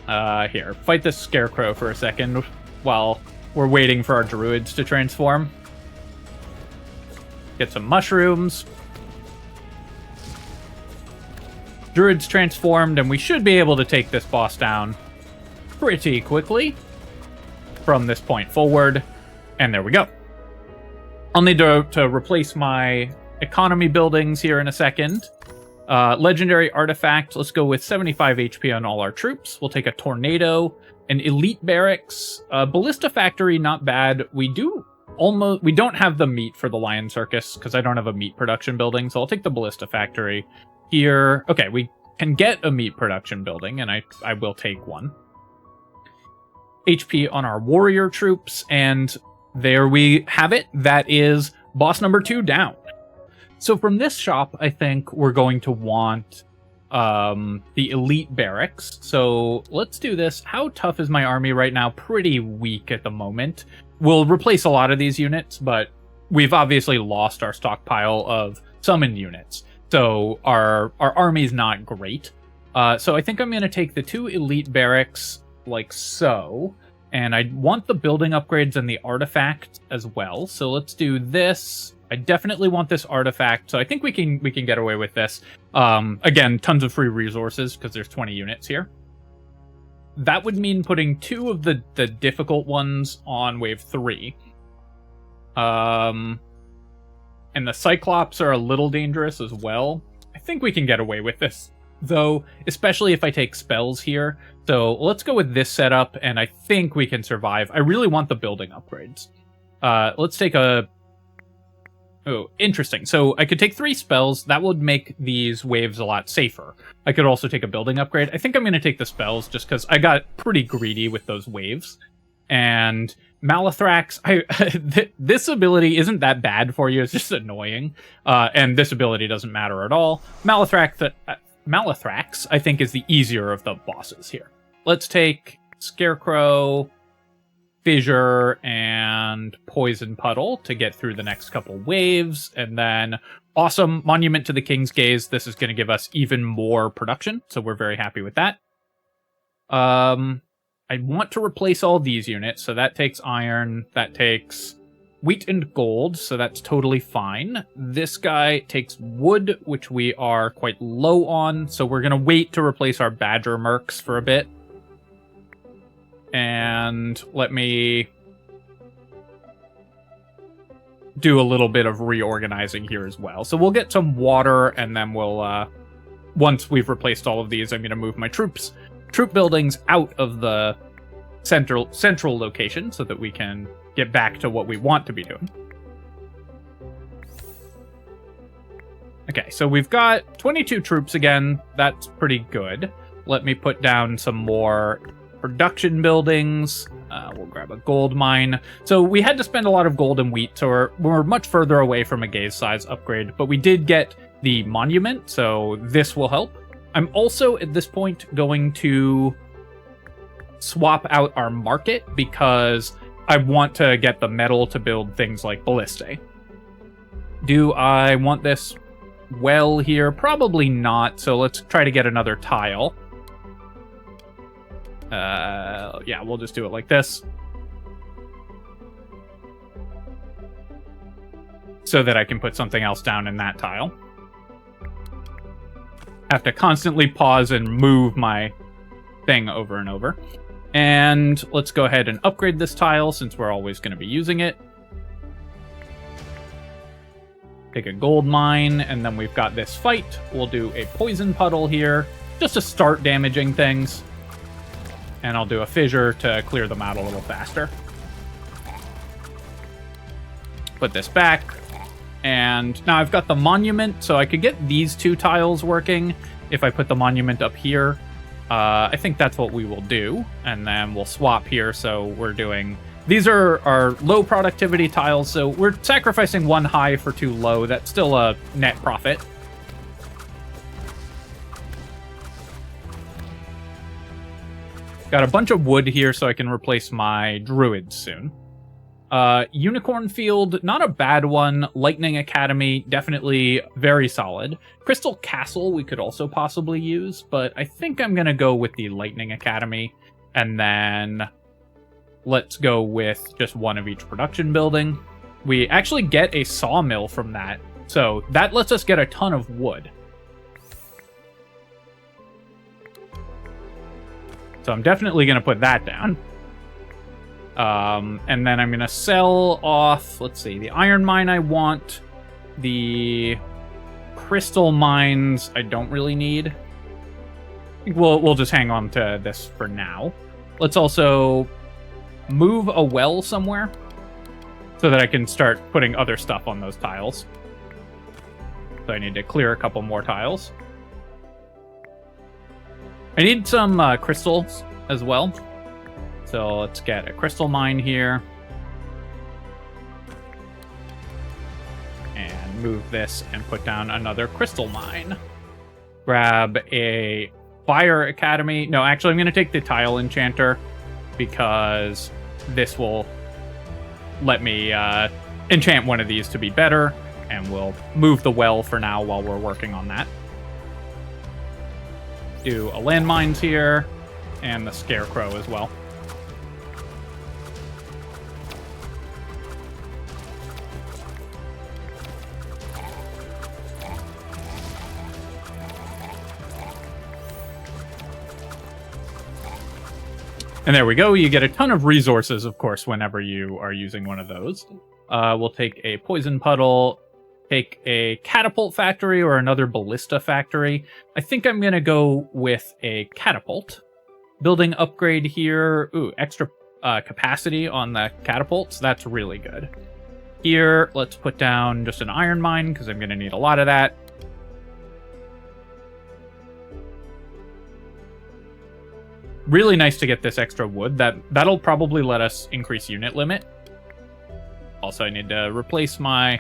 Here, fight this scarecrow for a second while we're waiting for our druids to transform. Get some mushrooms. Druids transformed, and we should be able to take this boss down pretty quickly from this point forward. And there we go. I'll need to replace my economy buildings here in a second. Legendary artifact. Let's go with 75 HP on all our troops. We'll take a tornado, an elite barracks, ballista factory. Not bad. We don't have the meat for the lion circus because I don't have a meat production building. So I'll take the ballista factory here. Okay, we can get a meat production building, and I will take one. HP on our warrior troops, and there we have it. That is boss number 2 down. So from this shop, I think we're going to want the elite barracks. So let's do this. How tough is my army right now? Pretty weak at the moment. We'll replace a lot of these units, but we've obviously lost our stockpile of summoned units. So our army's not great. So I think I'm going to take the 2 elite barracks like so. And I want the building upgrades and the artifact as well. So let's do this. I definitely want this artifact. So I think we can get away with this. Again, tons of free resources because there's 20 units here. that would mean putting 2 of the difficult ones on wave 3. And the Cyclops are a little dangerous as well. I think we can get away with this, though, especially if I take spells here. So let's go with this setup, and I think we can survive. I really want the building upgrades. Let's take a... Oh, interesting. So I could take 3 spells. That would make these waves a lot safer. I could also take a building upgrade. I think I'm going to take the spells just because I got pretty greedy with those waves. And Malithrax, this ability isn't that bad for you. It's just annoying. And this ability doesn't matter at all. Malithrax, I think, is the easier of the bosses here. Let's take Scarecrow, Fissure, and Poison Puddle to get through the next couple waves. And then awesome Monument to the King's Gaze. This is going to give us even more production, so we're very happy with that. I want to replace all these units, so that takes iron, that takes wheat and gold, so that's totally fine. This guy takes wood, which we are quite low on, so we're going to wait to replace our Badger Mercs for a bit. And let me do a little bit of reorganizing here as well. So we'll get some water, and then we'll, once we've replaced all of these, I'm going to move my troop buildings out of the central location so that we can get back to what we want to be doing. Okay, so we've got 22 troops again. That's pretty good. Let me put down some more production buildings. We'll grab a gold mine. So we had to spend a lot of gold and wheat, so we're much further away from a gaze size upgrade, but we did get the monument, so this will help. I'm also, at this point, going to swap out our market because I want to get the metal to build things like ballistae. Do I want this well here? Probably not, so let's try to get another tile. Yeah, we'll just do it like this. So that I can put something else down in that tile. Have to constantly pause and move my thing over and over. And let's go ahead and upgrade this tile since we're always going to be using it. Take a gold mine, and then we've got this fight. We'll do a poison puddle here just to start damaging things. And I'll do a fissure to clear them out a little faster. Put this back. And now I've got the monument, so I could get these 2 tiles working if I put the monument up here. I think that's what we will do. And then we'll swap here, so we're doing... These are our low productivity tiles, so we're sacrificing 1 high for 2 low. That's still a net profit. Got a bunch of wood here so I can replace my druids soon. Unicorn Field, not a bad one. Lightning Academy, definitely very solid. Crystal Castle we could also possibly use, but I think I'm going to go with the Lightning Academy. And then let's go with just 1 of each production building. We actually get a sawmill from that, so that lets us get a ton of wood. So I'm definitely going to put that down. And then I'm going to sell off, let's see, the iron mine I want. The crystal mines I don't really need. I think we'll just hang on to this for now. Let's also move a well somewhere so that I can start putting other stuff on those tiles. So I need to clear a couple more tiles. I need some crystals as well. So let's get a crystal mine here. And move this and put down another crystal mine. Grab a fire academy. No, actually I'm going to take the tile enchanter because this will let me enchant one of these to be better. And we'll move the well for now while we're working on that. Do a landmines here and the scarecrow as well. And there we go. You get a ton of resources, of course, whenever you are using one of those. We'll take a poison puddle, take a catapult factory or another ballista factory. I think I'm going to go with a catapult. Building upgrade here. Ooh, extra capacity on the catapults. That's really good. Here, let's put down just an iron mine because I'm going to need a lot of that. Really nice to get this extra wood. That'll probably let us increase unit limit. Also, I need to replace my...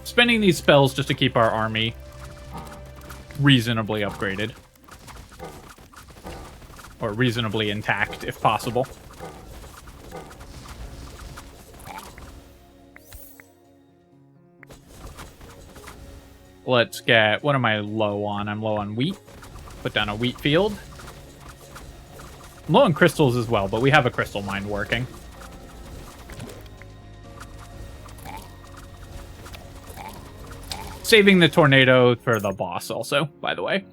Spending these spells just to keep our army reasonably upgraded. Or reasonably intact, if possible. Let's get... What am I low on? I'm low on wheat. Put down a wheat field. I'm low on crystals as well, but we have a crystal mine working. Saving the tornado for the boss also, by the way.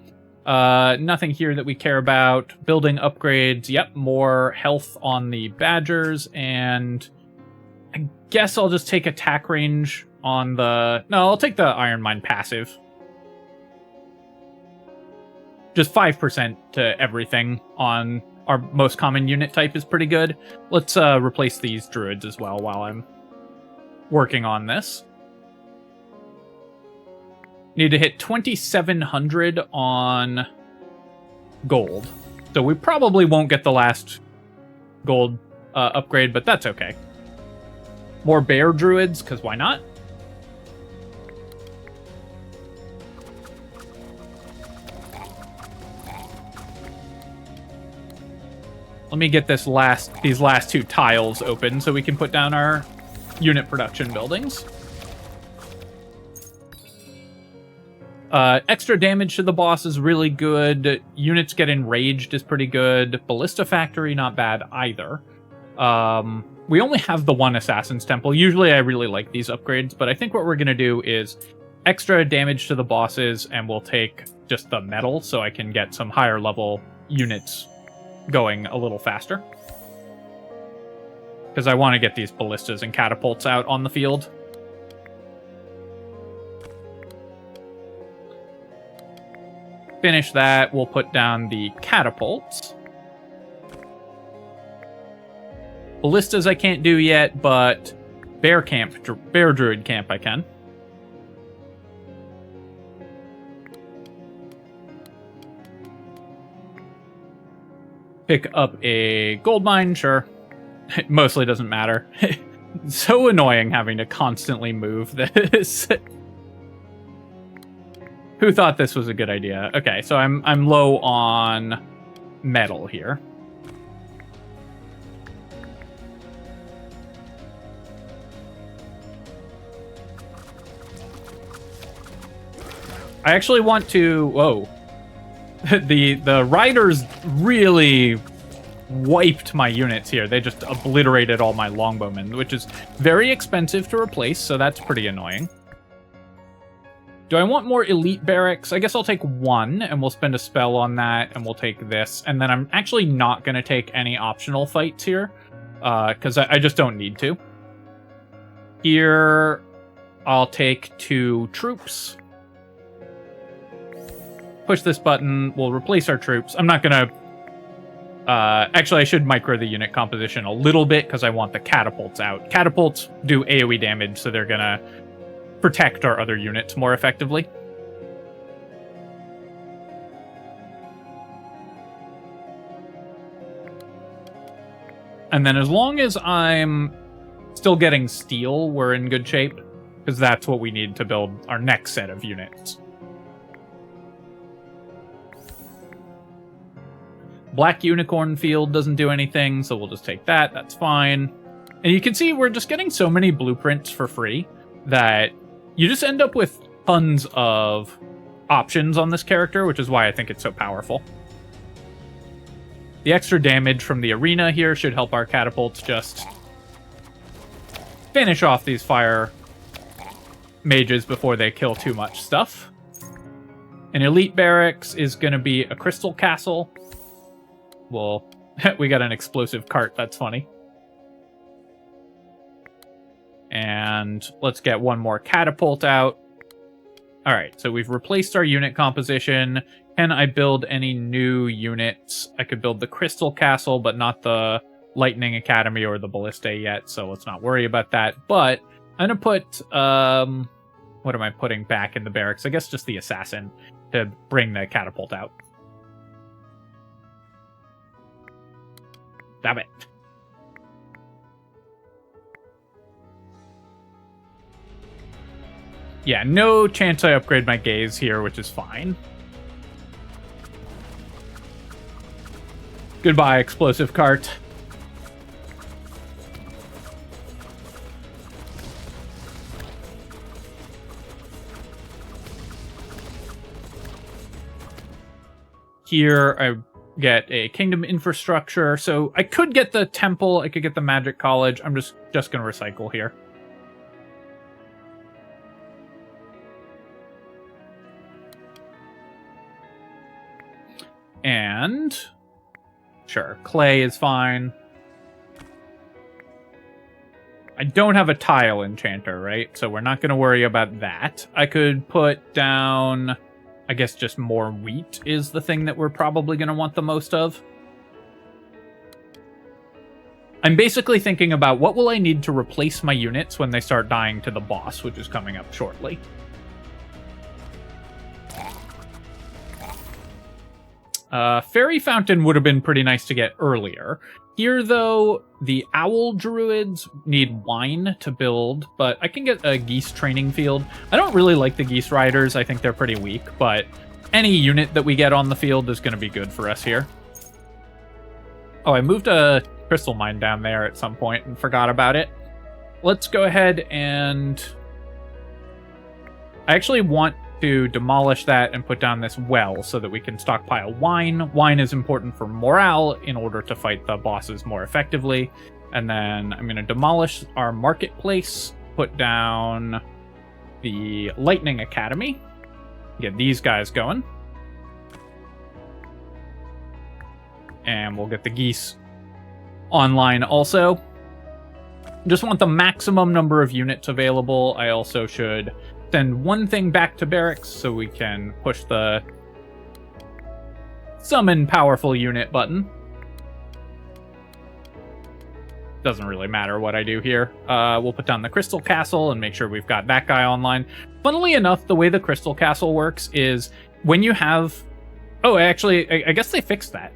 Nothing here that we care about. Building upgrades. Yep, more health on the badgers. And I guess I'll just take attack range on the... No, I'll take the iron mine passive. Just 5% to everything on our most common unit type is pretty good. Let's replace these druids as well while I'm working on this. Need to hit 2,700 on gold. So we probably won't get the last gold upgrade, but that's okay. More bear druids, because why not? Let me get these last two tiles open so we can put down our unit production buildings. Extra damage to the boss is really good. Units get enraged is pretty good. Ballista Factory, not bad either. We only have the one Assassin's Temple. Usually I really like these upgrades, but I think what we're going to do is extra damage to the bosses, and we'll take just the metal so I can get some higher level units going a little faster. Because I want to get these ballistas and catapults out on the field. Finish that, we'll put down the catapults. Ballistas I can't do yet, but bear druid camp I can. Pick up a gold mine, sure. It mostly doesn't matter. It's so annoying having to constantly move this. Who thought this was a good idea? Okay, so I'm low on metal here. I actually want to... Whoa. The riders really wiped my units here. They just obliterated all my longbowmen, which is very expensive to replace, so that's pretty annoying. Do I want more elite barracks? I guess I'll take one, and we'll spend a spell on that, and we'll take this. And then I'm actually not going to take any optional fights here, because I just don't need to. Here, I'll take 2 troops. Push this button, we'll replace our troops. I'm not gonna... actually, I should micro the unit composition a little bit, because I want the catapults out. Catapults do AoE damage, so they're gonna protect our other units more effectively. And then as long as I'm still getting steel, we're in good shape, because that's what we need to build our next set of units. Black Unicorn Field doesn't do anything, so we'll just take that. That's fine. And you can see we're just getting so many blueprints for free that you just end up with tons of options on this character, which is why I think it's so powerful. The extra damage from the arena here should help our catapults just finish off these fire mages before they kill too much stuff. An elite barracks is going to be a crystal castle. Well, we got an explosive cart. That's funny. And let's get one more catapult out. All right, so we've replaced our unit composition. Can I build any new units? I could build the crystal castle, but not the lightning academy or the ballista yet, so let's not worry about that. But I'm going to put, what am I putting back in the barracks? I guess just the assassin to bring the catapult out. Damn it. Yeah, no chance I upgrade my gaze here, which is fine. Goodbye, explosive cart. Here, I get a kingdom infrastructure, so I could get the temple, I could get the magic college. I'm just going to recycle here. And sure, clay is fine. I don't have a tile enchanter, right? So we're not going to worry about that. I could put down, I guess just more wheat is the thing that we're probably going to want the most of. I'm basically thinking about what will I need to replace my units when they start dying to the boss, which is coming up shortly. Fairy Fountain would have been pretty nice to get earlier. Here, though, the Owl Druids need wine to build, but I can get a Geese training field. I don't really like the Geese Riders. I think they're pretty weak, but any unit that we get on the field is going to be good for us here. Oh, I moved a crystal mine down there at some point and forgot about it. Let's go ahead and... I actually want to demolish that and put down this well so that we can stockpile wine. Wine is important for morale in order to fight the bosses more effectively. And then I'm going to demolish our marketplace, put down the Lightning Academy, get these guys going. And we'll get the geese online also. Just want the maximum number of units available. I also should send one thing back to barracks so we can push the summon powerful unit button. Doesn't really matter what I do here. We'll put down the Crystal Castle and make sure we've got that guy online. Funnily enough, the way the Crystal Castle works is when you have... Oh, actually, I guess they fixed that.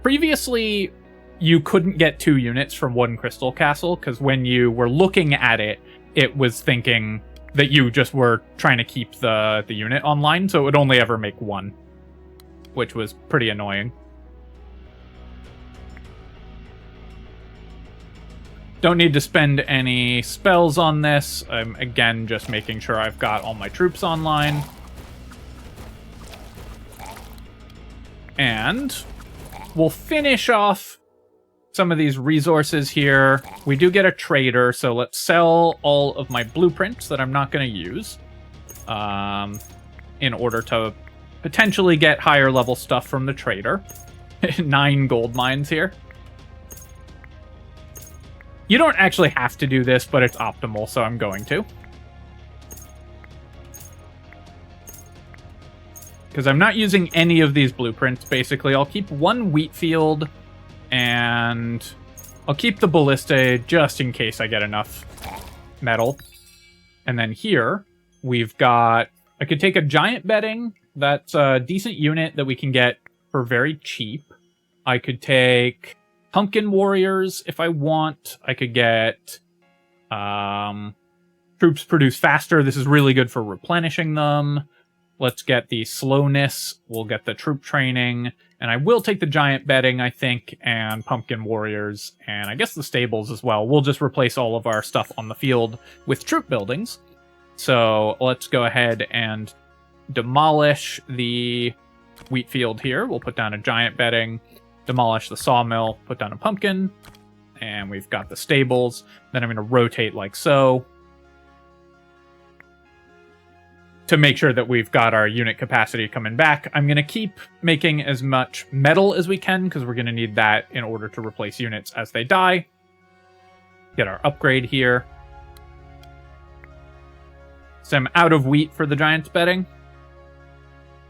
Previously, you couldn't get 2 units from one Crystal Castle because when you were looking at it, it was thinking that you just were trying to keep the unit online, so it would only ever make 1, which was pretty annoying. Don't need to spend any spells on this. I'm, again, just making sure I've got all my troops online. And we'll finish off some of these resources here. We do get a trader, so let's sell all of my blueprints that I'm not going to use in order to potentially get higher level stuff from the trader. 9 gold mines here. You don't actually have to do this, but it's optimal, so I'm going to. Because I'm not using any of these blueprints, basically. I'll keep 1 wheat field, and I'll keep the ballista just in case I get enough metal. And then here, we've got... I could take a giant bedding. That's a decent unit that we can get for very cheap. I could take pumpkin warriors if I want. I could get troops produce faster. This is really good for replenishing them. Let's get the slowness. We'll get the troop training. And I will take the giant bedding, I think, and pumpkin warriors, and I guess the stables as well. We'll just replace all of our stuff on the field with troop buildings. So let's go ahead and demolish the wheat field here. We'll put down a giant bedding, demolish the sawmill, put down a pumpkin, and we've got the stables. Then I'm going to rotate like so. to make sure that we've got our unit capacity coming back. I'm going to keep making as much metal as we can, because we're going to need that in order to replace units as they die. Get our upgrade here. So I'm out of wheat for the Giants betting.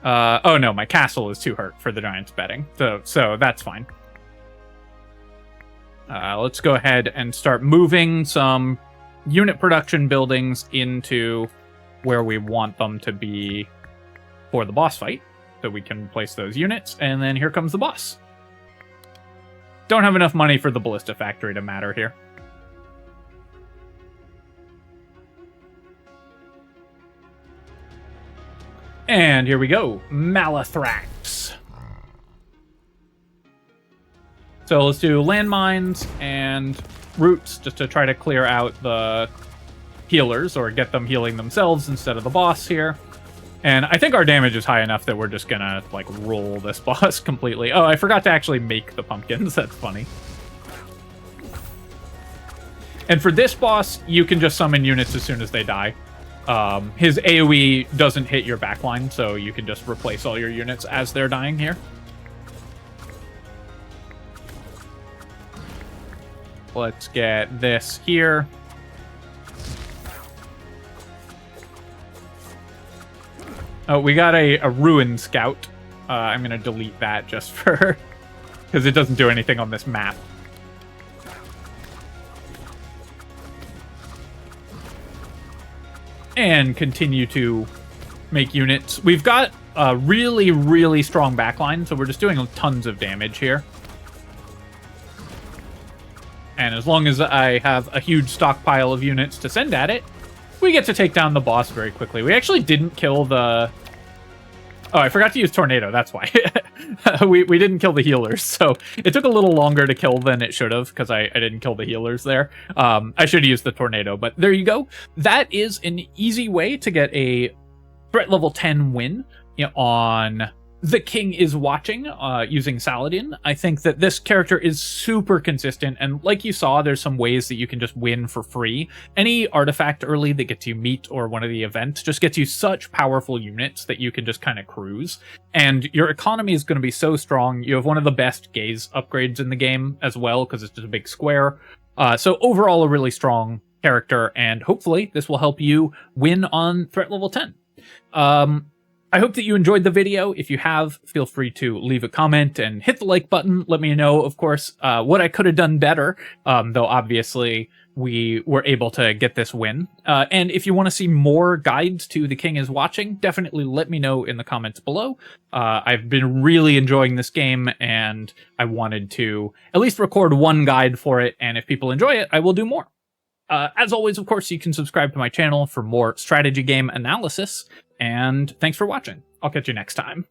Oh no, my castle is too hurt for the Giants betting. So that's fine. Let's go ahead and start moving some unit production buildings into where we want them to be for the boss fight, so we can place those units, and then here comes the boss. Don't have enough money for the ballista factory to matter here. And here we go, Malathrax. So let's do landmines and roots just to try to clear out the healers, or get them healing themselves instead of the boss here. And I think our damage is high enough that we're just gonna, like, roll this boss completely. Oh, I forgot to actually make the pumpkins. That's funny. And for this boss, you can just summon units as soon as they die. His AoE doesn't hit your backline, so you can just replace all your units as they're dying here. Let's get this here. Oh, we got a ruin scout. I'm going to delete that just for... because it doesn't do anything on this map. And continue to make units. We've got a really, really strong backline, so we're just doing tons of damage here. And as long as I have a huge stockpile of units to send at it, we get to take down the boss very quickly. We actually didn't kill the... Oh, I forgot to use Tornado, that's why. we didn't kill the healers, so it took a little longer to kill than it should have, because I didn't kill the healers there. I should have used the Tornado, but there you go. That is an easy way to get a threat level 10 win on The King is Watching using Saladin. I think that this character is super consistent, and like you saw, there's some ways that you can just win for free. Any artifact early that gets you meat or one of the events just gets you such powerful units that you can just kind of cruise. And your economy is going to be so strong. You have one of the best gaze upgrades in the game as well, because it's just a big square. So overall, a really strong character, and hopefully this will help you win on threat level 10. I hope that you enjoyed the video. If you have, feel free to leave a comment and hit the like button. Let me know, of course, what I could have done better, though obviously we were able to get this win. And if you want to see more guides to The King is Watching, definitely let me know in the comments below. I've been really enjoying this game, and I wanted to at least record one guide for it, and if people enjoy it, I will do more. As always, of course, you can subscribe to my channel for more strategy game analysis. And thanks for watching. I'll catch you next time.